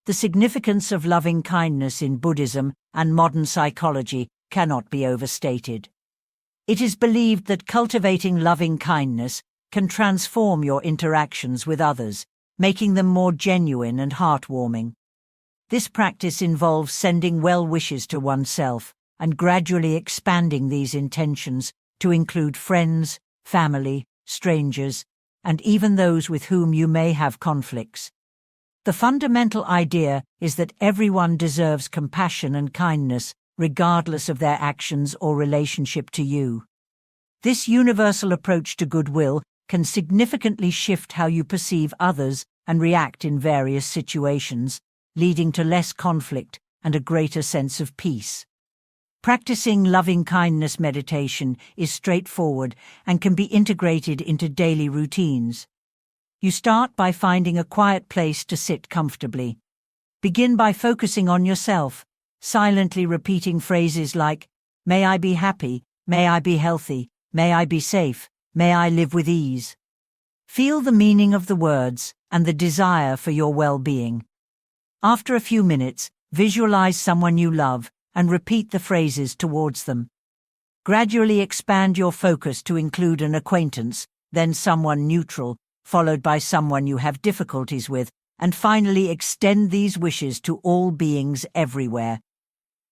The significance of loving kindness in Buddhism and modern psychology cannot be overstated. It is believed that cultivating loving kindness can transform your interactions with others, making them more genuine and heartwarming. This practice involves sending well wishes to oneself and gradually expanding these intentions to include friends, family, strangers, and even those with whom you may have conflicts. The fundamental idea is that everyone deserves compassion and kindness, regardless of their actions or relationship to you. This universal approach to goodwill can significantly shift how you perceive others and react in various situations, leading to less conflict and a greater sense of peace. Practicing loving-kindness meditation is straightforward and can be integrated into daily routines. You start by finding a quiet place to sit comfortably. Begin by focusing on yourself, silently repeating phrases like, "May I be happy, may I be healthy, may I be safe, may I live with ease." Feel the meaning of the words and the desire for your well-being. After a few minutes, visualize someone you love and repeat the phrases towards them. Gradually expand your focus to include an acquaintance, then someone neutral, followed by someone you have difficulties with, and finally extend these wishes to all beings everywhere.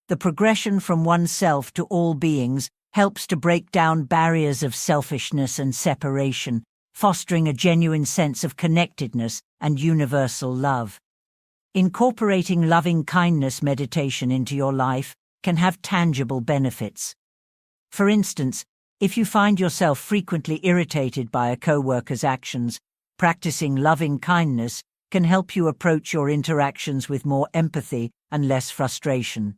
The progression from oneself to all beings helps to break down barriers of selfishness and separation, fostering a genuine sense of connectedness and universal love. Incorporating loving-kindness meditation into your life can have tangible benefits. For instance, if you find yourself frequently irritated by a coworker's actions, practicing loving-kindness can help you approach your interactions with more empathy and less frustration.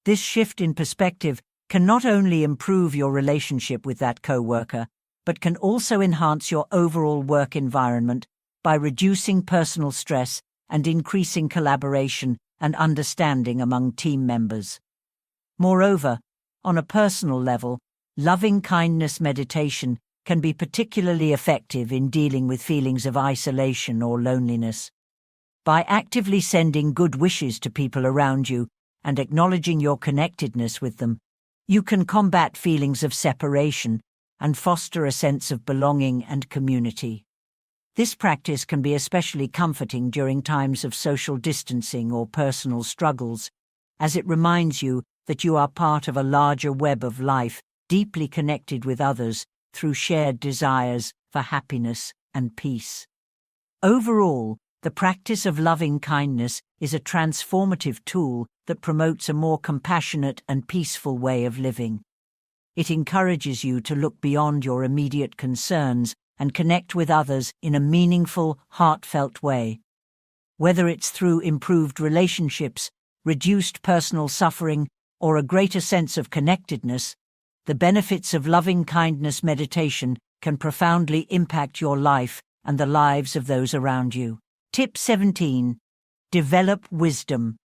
This shift in perspective can not only improve your relationship with that coworker, but can also enhance your overall work environment by reducing personal stress and increasing collaboration and understanding among team members. Moreover, on a personal level, loving-kindness meditation can be particularly effective in dealing with feelings of isolation or loneliness. By actively sending good wishes to people around you and acknowledging your connectedness with them, you can combat feelings of separation and foster a sense of belonging and community. This practice can be especially comforting during times of social distancing or personal struggles, as it reminds you that you are part of a larger web of life, deeply connected with others through shared desires for happiness and peace. Overall, the practice of loving kindness is a transformative tool that promotes a more compassionate and peaceful way of living. It encourages you to look beyond your immediate concerns and connect with others in a meaningful, heartfelt way. Whether it's through improved relationships, reduced personal suffering, or a greater sense of connectedness, the benefits of loving-kindness meditation can profoundly impact your life and the lives of those around you. Tip 17. Develop wisdom.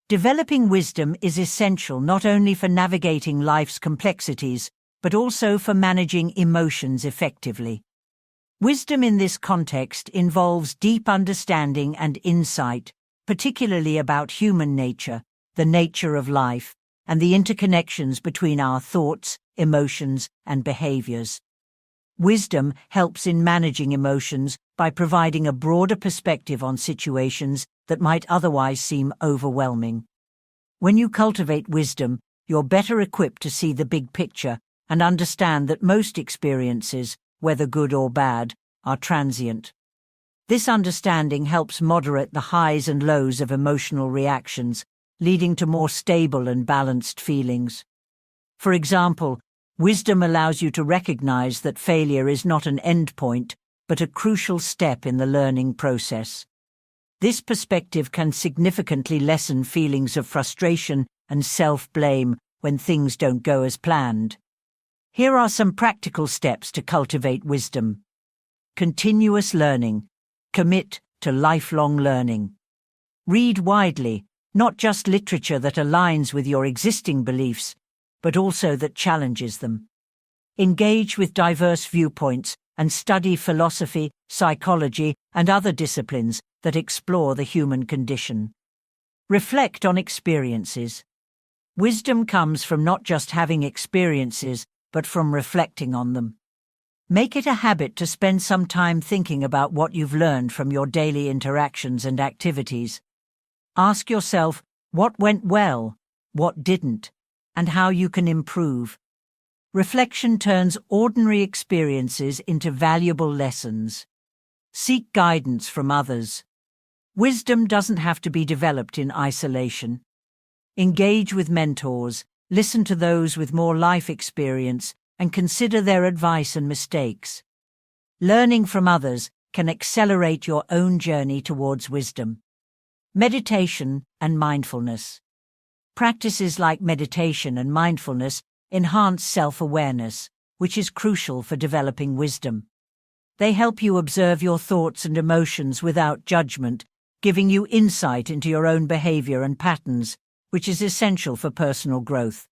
Developing wisdom is essential not only for navigating life's complexities, but also for managing emotions effectively. Wisdom in this context involves deep understanding and insight, particularly about human nature, the nature of life, and the interconnections between our thoughts, emotions, and behaviors. Wisdom helps in managing emotions by providing a broader perspective on situations that might otherwise seem overwhelming. When you cultivate wisdom, you're better equipped to see the big picture and understand that most experiences, whether good or bad, are transient. This understanding helps moderate the highs and lows of emotional reactions, leading to more stable and balanced feelings. For example, wisdom allows you to recognize that failure is not an endpoint, but a crucial step in the learning process. This perspective can significantly lessen feelings of frustration and self-blame when things don't go as planned. Here are some practical steps to cultivate wisdom. Continuous learning. Commit to lifelong learning. Read widely, not just literature that aligns with your existing beliefs, but also that challenges them. Engage with diverse viewpoints and study philosophy, psychology, and other disciplines that explore the human condition. Reflect on experiences. Wisdom comes from not just having experiences, but from reflecting on them. Make it a habit to spend some time thinking about what you've learned from your daily interactions and activities. Ask yourself what went well, what didn't, and how you can improve. Reflection turns ordinary experiences into valuable lessons. Seek guidance from others. Wisdom doesn't have to be developed in isolation. Engage with mentors, listen to those with more life experience, and consider their advice and mistakes. Learning from others can accelerate your own journey towards wisdom. Meditation and mindfulness. Practices like meditation and mindfulness enhance self-awareness, which is crucial for developing wisdom. They help you observe your thoughts and emotions without judgment, giving you insight into your own behavior and patterns, which is essential for personal growth.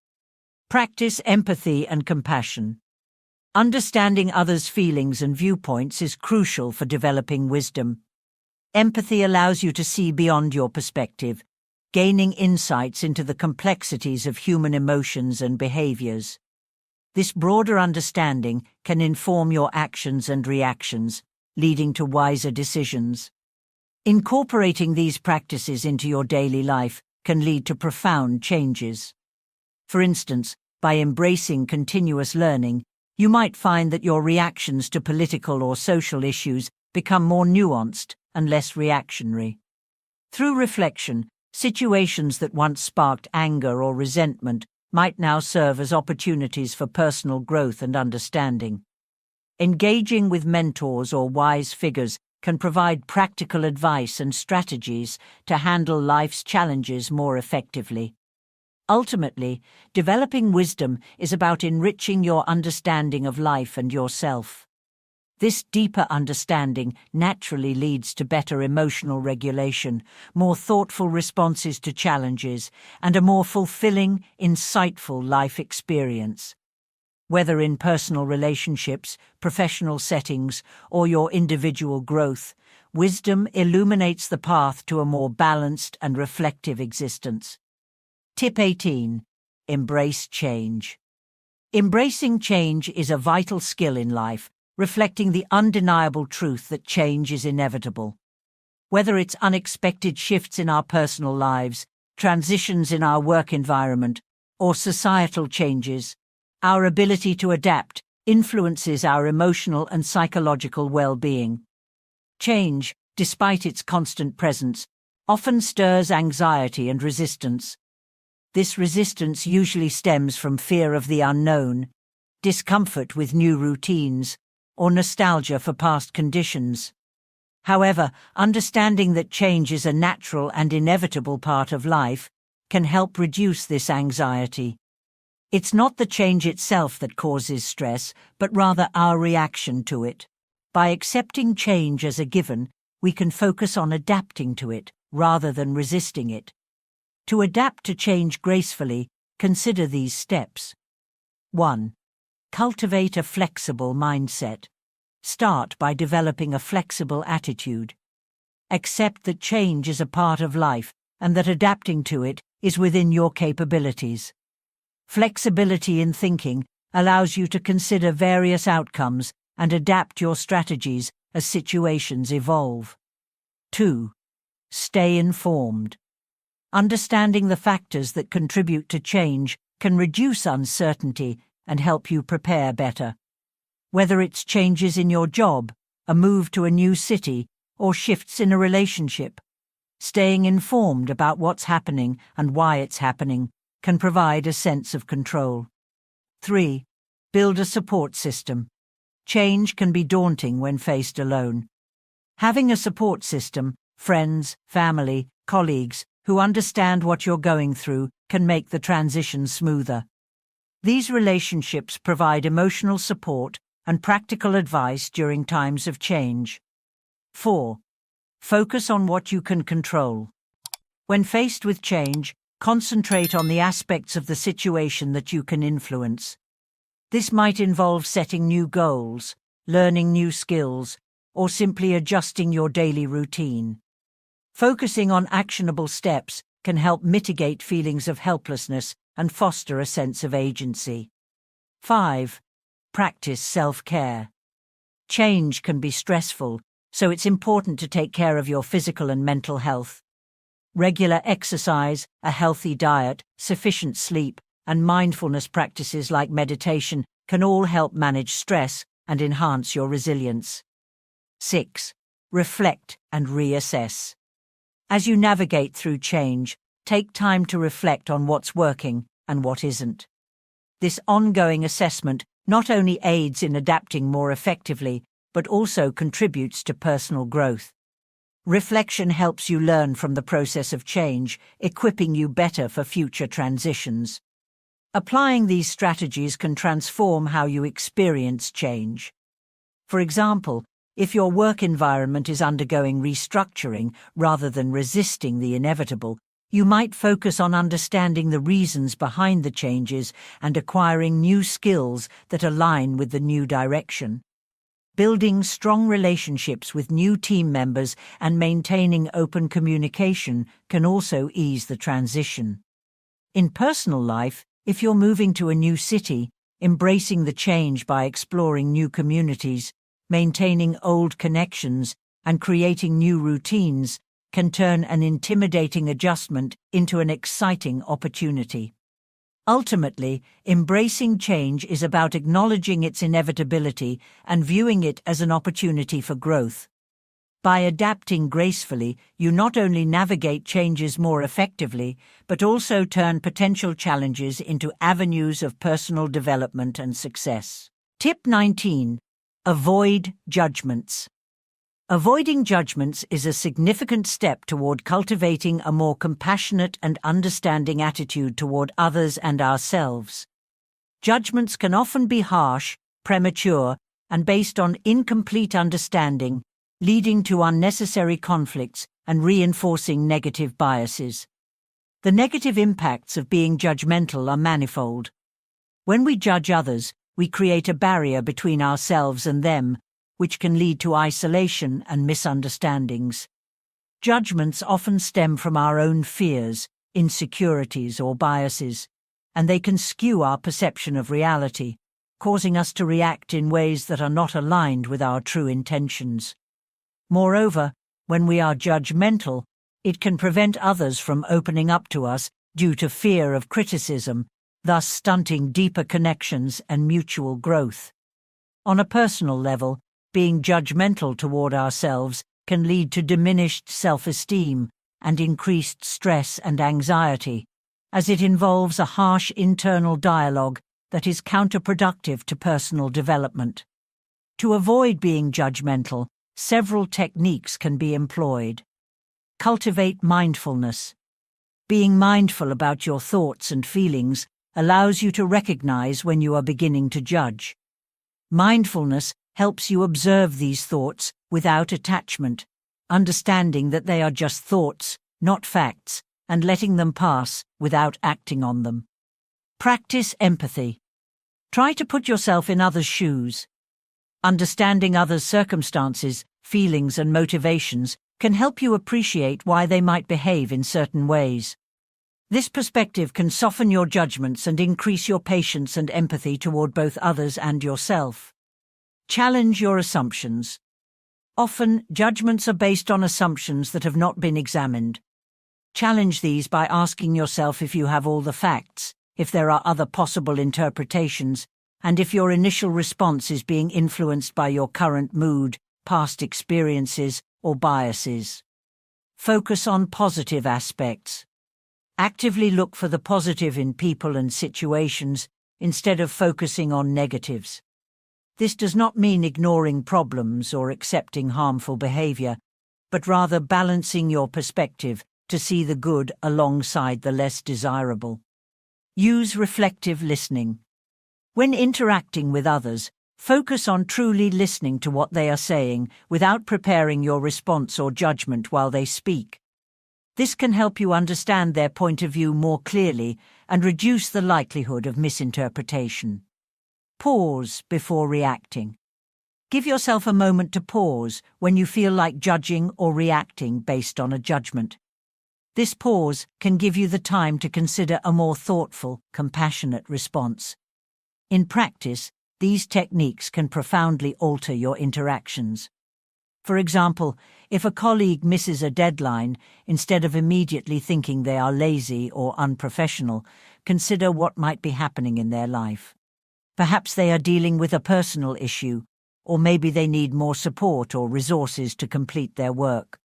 Practice empathy and compassion. Understanding others' feelings and viewpoints is crucial for developing wisdom. Empathy allows you to see beyond your perspective, gaining insights into the complexities of human emotions and behaviors. This broader understanding can inform your actions and reactions, leading to wiser decisions. Incorporating these practices into your daily life can lead to profound changes. For instance, by embracing continuous learning, you might find that your reactions to political or social issues become more nuanced and less reactionary. Through reflection, situations that once sparked anger or resentment might now serve as opportunities for personal growth and understanding. Engaging with mentors or wise figures can provide practical advice and strategies to handle life's challenges more effectively. Ultimately, developing wisdom is about enriching your understanding of life and yourself. This deeper understanding naturally leads to better emotional regulation, more thoughtful responses to challenges, and a more fulfilling, insightful life experience. Whether in personal relationships, professional settings, or your individual growth, wisdom illuminates the path to a more balanced and reflective existence. Tip 18. Embrace change. Embracing change is a vital skill in life, reflecting the undeniable truth that change is inevitable. Whether it's unexpected shifts in our personal lives, transitions in our work environment, or societal changes, our ability to adapt influences our emotional and psychological well-being. Change, despite its constant presence, often stirs anxiety and resistance. This resistance usually stems from fear of the unknown, discomfort with new routines, or nostalgia for past conditions. However, understanding that change is a natural and inevitable part of life can help reduce this anxiety. It's not the change itself that causes stress, but rather our reaction to it. By accepting change as a given, we can focus on adapting to it rather than resisting it. To adapt to change gracefully, consider these steps. 1. Cultivate a flexible mindset. Start by developing a flexible attitude. Accept that change is a part of life and that adapting to it is within your capabilities. Flexibility in thinking allows you to consider various outcomes and adapt your strategies as situations evolve. 2. Stay informed. Understanding the factors that contribute to change can reduce uncertainty and help you prepare better. Whether it's changes in your job, a move to a new city, or shifts in a relationship, staying informed about what's happening and why it's happening can provide a sense of control. 3. Build a support system. Change can be daunting when faced alone. Having a support system, friends, family, colleagues, who understand what you're going through can make the transition smoother. These relationships provide emotional support and practical advice during times of change. 4. Focus on what you can control. When faced with change, concentrate on the aspects of the situation that you can influence. This might involve setting new goals, learning new skills, or simply adjusting your daily routine. Focusing on actionable steps can help mitigate feelings of helplessness and foster a sense of agency. 5. Practice self-care. Change can be stressful, so it's important to take care of your physical and mental health. Regular exercise, a healthy diet, sufficient sleep, and mindfulness practices like meditation can all help manage stress and enhance your resilience. 6. Reflect and reassess. As you navigate through change, take time to reflect on what's working and what isn't. This ongoing assessment not only aids in adapting more effectively, but also contributes to personal growth. Reflection helps you learn from the process of change, equipping you better for future transitions. Applying these strategies can transform how you experience change. For example, if your work environment is undergoing restructuring rather than resisting the inevitable, you might focus on understanding the reasons behind the changes and acquiring new skills that align with the new direction. Building strong relationships with new team members and maintaining open communication can also ease the transition. In personal life, if you're moving to a new city, embracing the change by exploring new communities, maintaining old connections, and creating new routines can turn an intimidating adjustment into an exciting opportunity. Ultimately, embracing change is about acknowledging its inevitability and viewing it as an opportunity for growth. By adapting gracefully, you not only navigate changes more effectively, but also turn potential challenges into avenues of personal development and success. Tip 19. Avoid judgments. Avoiding judgments is a significant step toward cultivating a more compassionate and understanding attitude toward others and ourselves. Judgments can often be harsh, premature, and based on incomplete understanding, leading to unnecessary conflicts and reinforcing negative biases. The negative impacts of being judgmental are manifold. When we judge others, we create a barrier between ourselves and them, which can lead to isolation and misunderstandings. Judgments often stem from our own fears, insecurities, or biases, and they can skew our perception of reality, causing us to react in ways that are not aligned with our true intentions. Moreover, when we are judgmental, it can prevent others from opening up to us due to fear of criticism, thus stunting deeper connections and mutual growth. On a personal level, being judgmental toward ourselves can lead to diminished self-esteem and increased stress and anxiety, as it involves a harsh internal dialogue that is counterproductive to personal development. To avoid being judgmental, several techniques can be employed. Cultivate mindfulness. Being mindful about your thoughts and feelings allows you to recognize when you are beginning to judge. Mindfulness helps you observe these thoughts without attachment, understanding that they are just thoughts, not facts, and letting them pass without acting on them. Practice empathy. Try to put yourself in others' shoes. Understanding others' circumstances, feelings, and motivations can help you appreciate why they might behave in certain ways. This perspective can soften your judgments and increase your patience and empathy toward both others and yourself. Challenge your assumptions. Often, judgments are based on assumptions that have not been examined. Challenge these by asking yourself if you have all the facts, if there are other possible interpretations, and if your initial response is being influenced by your current mood, past experiences, or biases. Focus on positive aspects. Actively look for the positive in people and situations instead of focusing on negatives. This does not mean ignoring problems or accepting harmful behavior, but rather balancing your perspective to see the good alongside the less desirable. Use reflective listening. When interacting with others, focus on truly listening to what they are saying without preparing your response or judgment while they speak. This can help you understand their point of view more clearly and reduce the likelihood of misinterpretation. Pause before reacting. Give yourself a moment to pause when you feel like judging or reacting based on a judgment. This pause can give you the time to consider a more thoughtful, compassionate response. In practice, these techniques can profoundly alter your interactions. For example, if a colleague misses a deadline, instead of immediately thinking they are lazy or unprofessional, consider what might be happening in their life. Perhaps they are dealing with a personal issue, or maybe they need more support or resources to complete their work.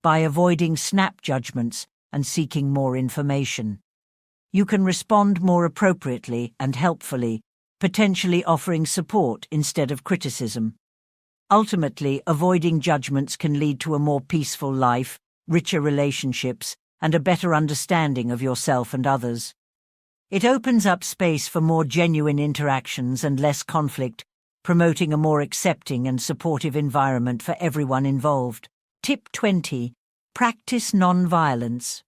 By avoiding snap judgments and seeking more information, you can respond more appropriately and helpfully, potentially offering support instead of criticism. Ultimately, avoiding judgments can lead to a more peaceful life, richer relationships, and a better understanding of yourself and others. It opens up space for more genuine interactions and less conflict, promoting a more accepting and supportive environment for everyone involved. Tip 20. Practice nonviolence.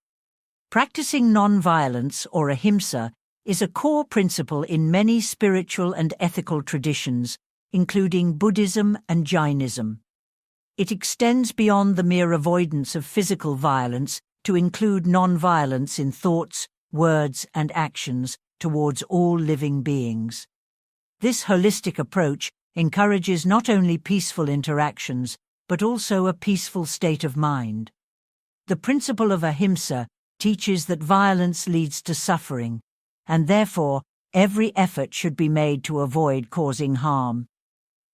Practicing nonviolence, or ahimsa, is a core principle in many spiritual and ethical traditions, including Buddhism and Jainism. It extends beyond the mere avoidance of physical violence to include nonviolence in thoughts, words, and actions towards all living beings. This holistic approach encourages not only peaceful interactions, but also a peaceful state of mind. The principle of ahimsa teaches that violence leads to suffering, and therefore every effort should be made to avoid causing harm.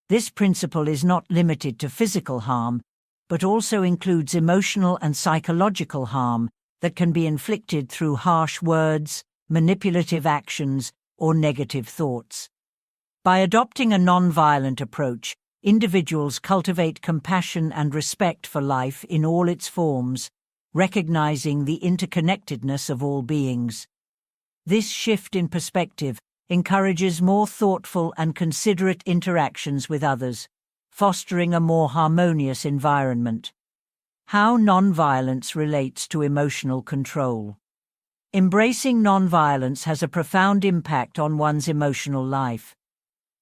This principle is not limited to physical harm, but also includes emotional and psychological harm that can be inflicted through harsh words, manipulative actions, or negative thoughts. By adopting a non-violent approach, individuals cultivate compassion and respect for life in all its forms, recognizing the interconnectedness of all beings. This shift in perspective encourages more thoughtful and considerate interactions with others, fostering a more harmonious environment. How nonviolence relates to emotional control. Embracing nonviolence has a profound impact on one's emotional life.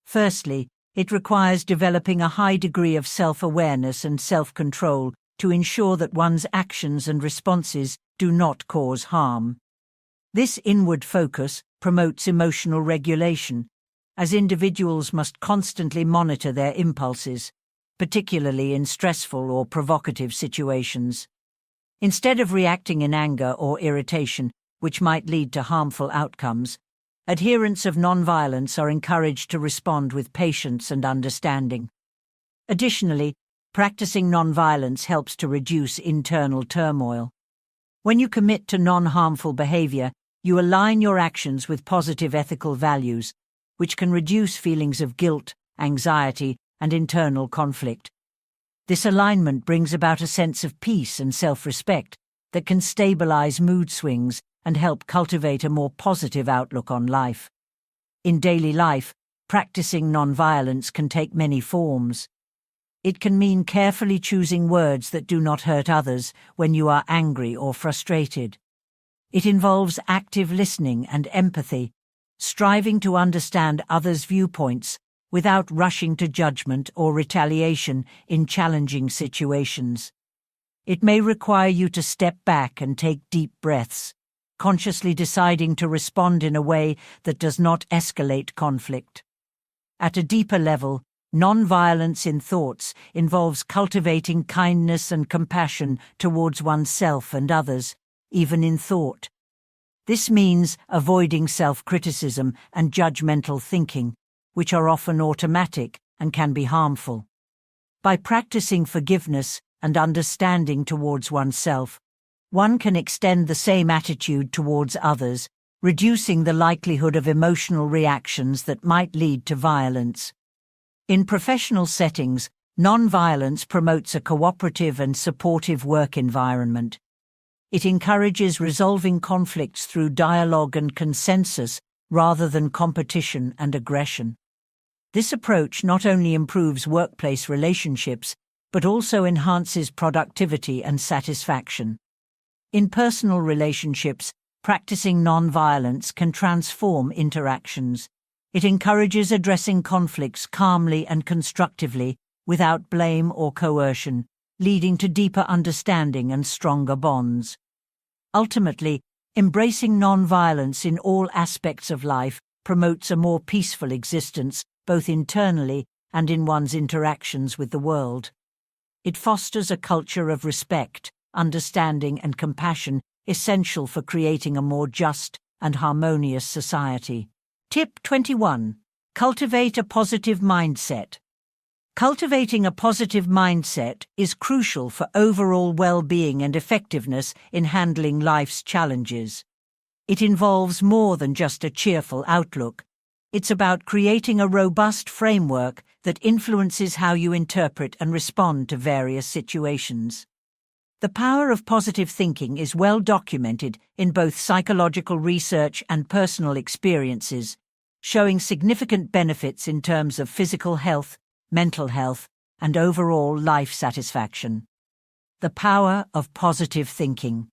Firstly, it requires developing a high degree of self-awareness and self-control to ensure that one's actions and responses do not cause harm. This inward focus promotes emotional regulation, as individuals must constantly monitor their impulses, particularly in stressful or provocative situations. Instead of reacting in anger or irritation, which might lead to harmful outcomes, adherents of nonviolence are encouraged to respond with patience and understanding. Additionally, practicing nonviolence helps to reduce internal turmoil. When you commit to non-harmful behavior, you align your actions with positive ethical values, which can reduce feelings of guilt, anxiety, and internal conflict. This alignment brings about a sense of peace and self-respect that can stabilize mood swings and help cultivate a more positive outlook on life. In daily life, practicing nonviolence can take many forms. It can mean carefully choosing words that do not hurt others when you are angry or frustrated. It involves active listening and empathy, striving to understand others' viewpoints without rushing to judgment or retaliation in challenging situations. It may require you to step back and take deep breaths, consciously deciding to respond in a way that does not escalate conflict. At a deeper level, nonviolence in thoughts involves cultivating kindness and compassion towards oneself and others, even in thought. This means avoiding self-criticism and judgmental thinking, which are often automatic and can be harmful. By practicing forgiveness and understanding towards oneself, one can extend the same attitude towards others, reducing the likelihood of emotional reactions that might lead to violence. In professional settings, nonviolence promotes a cooperative and supportive work environment. It encourages resolving conflicts through dialogue and consensus rather than competition and aggression. This approach not only improves workplace relationships, but also enhances productivity and satisfaction. In personal relationships, practicing nonviolence can transform interactions. It encourages addressing conflicts calmly and constructively, without blame or coercion, leading to deeper understanding and stronger bonds. Ultimately, embracing nonviolence in all aspects of life promotes a more peaceful existence, both internally and in one's interactions with the world. It fosters a culture of respect, understanding, and compassion, essential for creating a more just and harmonious society. Tip 21. Cultivate a positive mindset. Cultivating a positive mindset is crucial for overall well-being and effectiveness in handling life's challenges. It involves more than just a cheerful outlook. It's about creating a robust framework that influences how you interpret and respond to various situations. The power of positive thinking is well documented in both psychological research and personal experiences, showing significant benefits in terms of physical health, mental health, and overall life satisfaction. The power of positive thinking.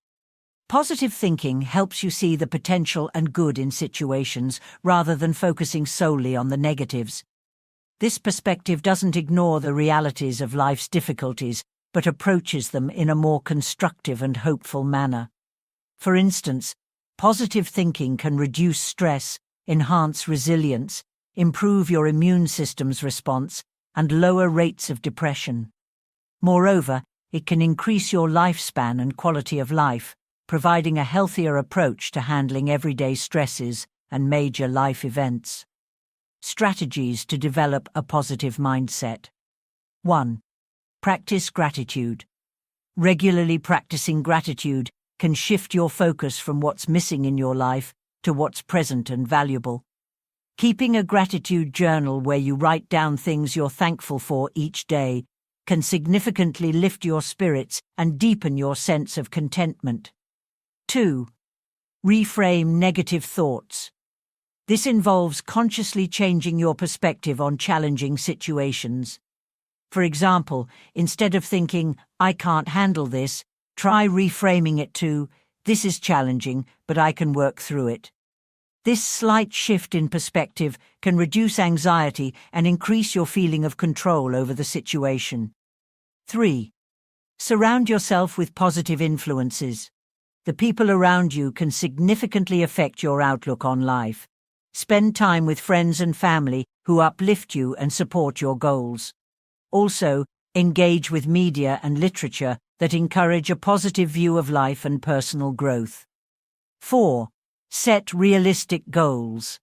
Positive thinking helps you see the potential and good in situations rather than focusing solely on the negatives. This perspective doesn't ignore the realities of life's difficulties, but approaches them in a more constructive and hopeful manner. For instance, positive thinking can reduce stress, enhance resilience, improve your immune system's response, and lower rates of depression. Moreover, it can increase your lifespan and quality of life, providing a healthier approach to handling everyday stresses and major life events. Strategies to develop a positive mindset. 1. Practice gratitude. Regularly practicing gratitude can shift your focus from what's missing in your life to what's present and valuable. Keeping a gratitude journal where you write down things you're thankful for each day can significantly lift your spirits and deepen your sense of contentment. 2. Reframe negative thoughts. This involves consciously changing your perspective on challenging situations. For example, instead of thinking, "I can't handle this," try reframing it to, "This is challenging, but I can work through it." This slight shift in perspective can reduce anxiety and increase your feeling of control over the situation. 3. Surround yourself with positive influences. The people around you can significantly affect your outlook on life. Spend time with friends and family who uplift you and support your goals. Also, engage with media and literature that encourage a positive view of life and personal growth. 4. Set realistic goals.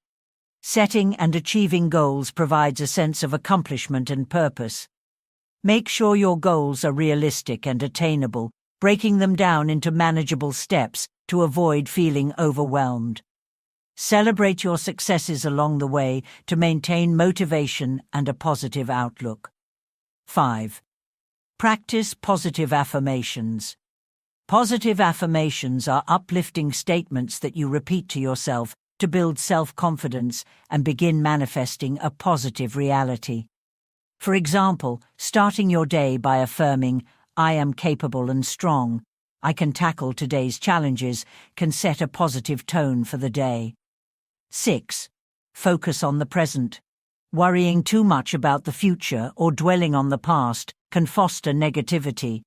Setting and achieving goals provides a sense of accomplishment and purpose. Make sure your goals are realistic and attainable, breaking them down into manageable steps to avoid feeling overwhelmed. Celebrate your successes along the way to maintain motivation and a positive outlook. 5. Practice positive affirmations. Positive affirmations are uplifting statements that you repeat to yourself to build self-confidence and begin manifesting a positive reality. For example, starting your day by affirming, "I am capable and strong. I can tackle today's challenges," can set a positive tone for the day. 6. Focus on the present. Worrying too much about the future or dwelling on the past can foster negativity.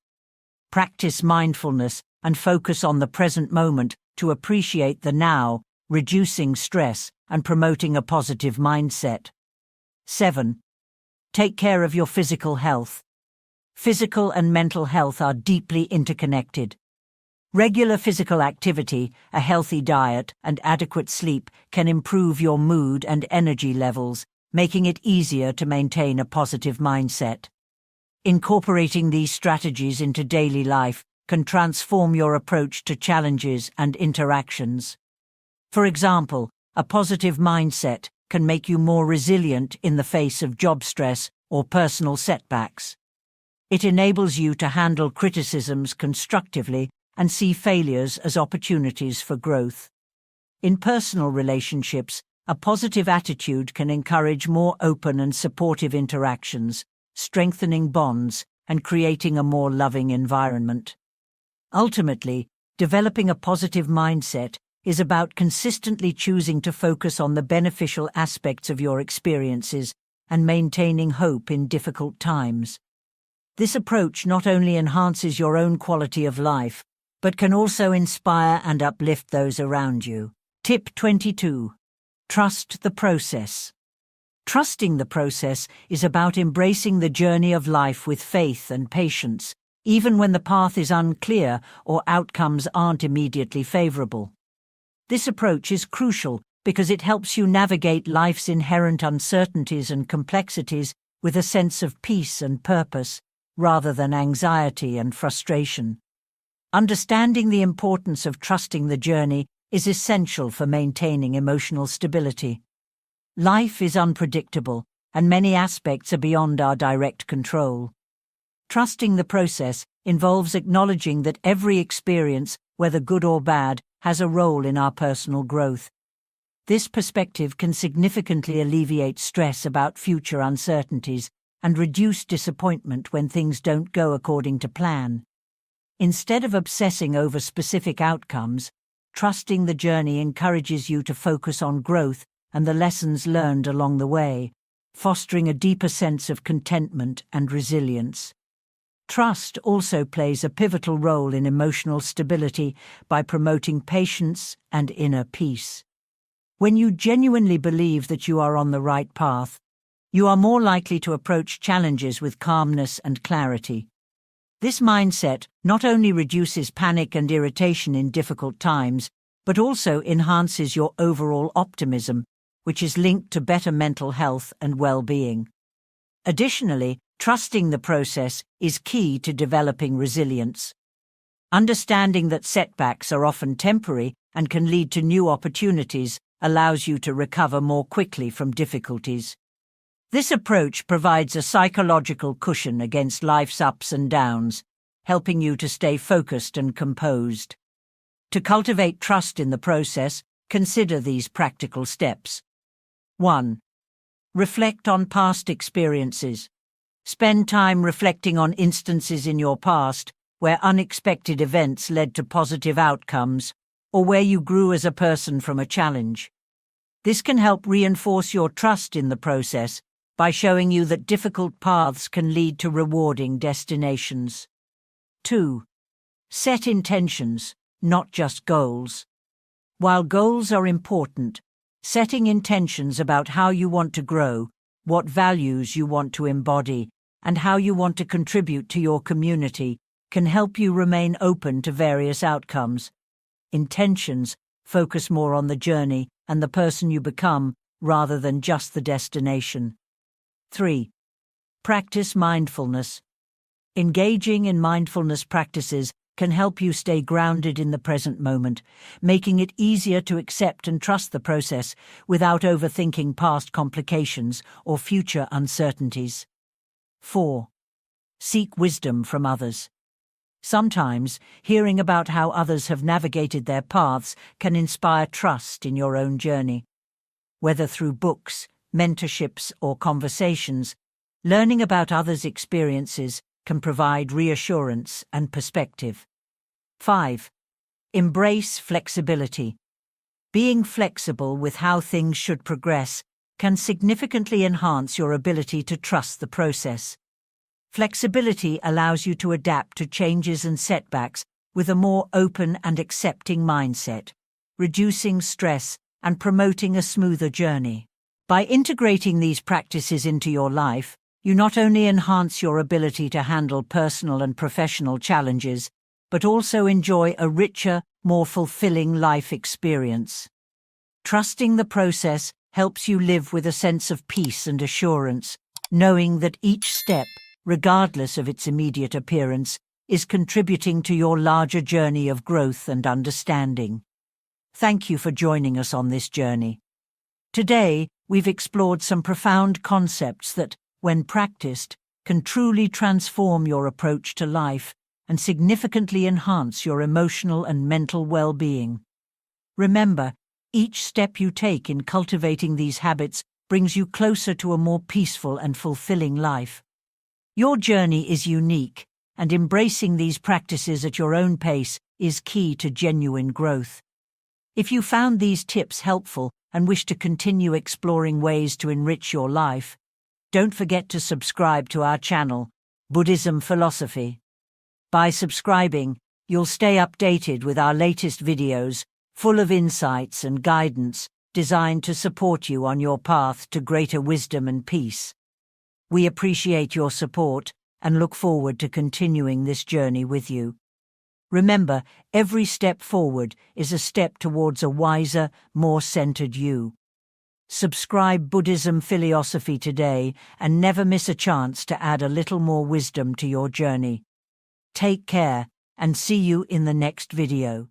Practice mindfulness and focus on the present moment to appreciate the now, reducing stress and promoting a positive mindset. 7. Take care of your physical health. Physical and mental health are deeply interconnected. Regular physical activity, a healthy diet, and adequate sleep can improve your mood and energy levels, making it easier to maintain a positive mindset. Incorporating these strategies into daily life can transform your approach to challenges and interactions. For example, a positive mindset can make you more resilient in the face of job stress or personal setbacks. It enables you to handle criticisms constructively and see failures as opportunities for growth. In personal relationships, a positive attitude can encourage more open and supportive interactions, strengthening bonds and creating a more loving environment. Ultimately, developing a positive mindset is about consistently choosing to focus on the beneficial aspects of your experiences and maintaining hope in difficult times. This approach not only enhances your own quality of life, but can also inspire and uplift those around you. Tip 22. Trust the process. Trusting the process is about embracing the journey of life with faith and patience, even when the path is unclear or outcomes aren't immediately favorable. This approach is crucial because it helps you navigate life's inherent uncertainties and complexities with a sense of peace and purpose, rather than anxiety and frustration. Understanding the importance of trusting the journey is essential for maintaining emotional stability. Life is unpredictable, and many aspects are beyond our direct control. Trusting the process involves acknowledging that every experience, whether good or bad, has a role in our personal growth. This perspective can significantly alleviate stress about future uncertainties and reduce disappointment when things don't go according to plan. Instead of obsessing over specific outcomes, trusting the journey encourages you to focus on growth and the lessons learned along the way, fostering a deeper sense of contentment and resilience. Trust also plays a pivotal role in emotional stability by promoting patience and inner peace. When you genuinely believe that you are on the right path, you are more likely to approach challenges with calmness and clarity. This mindset not only reduces panic and irritation in difficult times, but also enhances your overall optimism, which is linked to better mental health and well-being. Additionally, trusting the process is key to developing resilience. Understanding that setbacks are often temporary and can lead to new opportunities allows you to recover more quickly from difficulties. This approach provides a psychological cushion against life's ups and downs, helping you to stay focused and composed. To cultivate trust in the process, consider these practical steps. 1. Reflect on past experiences. Spend time reflecting on instances in your past where unexpected events led to positive outcomes or where you grew as a person from a challenge. This can help reinforce your trust in the process by showing you that difficult paths can lead to rewarding destinations. 2. Set intentions, not just goals. While goals are important, setting intentions about how you want to grow, what values you want to embody, and how you want to contribute to your community can help you remain open to various outcomes. Intentions focus more on the journey and the person you become rather than just the destination. 3. Practice mindfulness. Engaging in mindfulness practices can help you stay grounded in the present moment, making it easier to accept and trust the process without overthinking past complications or future uncertainties. 4. Seek wisdom from others. Sometimes, hearing about how others have navigated their paths can inspire trust in your own journey. Whether through books, mentorships, or conversations, learning about others' experiences can provide reassurance and perspective. 5. Embrace flexibility. Being flexible with how things should progress can significantly enhance your ability to trust the process. Flexibility allows you to adapt to changes and setbacks with a more open and accepting mindset, reducing stress and promoting a smoother journey. By integrating these practices into your life, you not only enhance your ability to handle personal and professional challenges, but also enjoy a richer, more fulfilling life experience. Trusting the process helps you live with a sense of peace and assurance, knowing that each step, regardless of its immediate appearance, is contributing to your larger journey of growth and understanding. Thank you for joining us on this journey. Today, we've explored some profound concepts that, when practiced, can truly transform your approach to life and significantly enhance your emotional and mental well-being. Remember, each step you take in cultivating these habits brings you closer to a more peaceful and fulfilling life. Your journey is unique, and embracing these practices at your own pace is key to genuine growth. If you found these tips helpful and wish to continue exploring ways to enrich your life, don't forget to subscribe to our channel, Buddhism Philosophy. By subscribing, you'll stay updated with our latest videos, full of insights and guidance designed to support you on your path to greater wisdom and peace. We appreciate your support and look forward to continuing this journey with you. Remember, every step forward is a step towards a wiser, more centered you. Subscribe Buddhism Philosophy today and never miss a chance to add a little more wisdom to your journey. Take care and see you in the next video.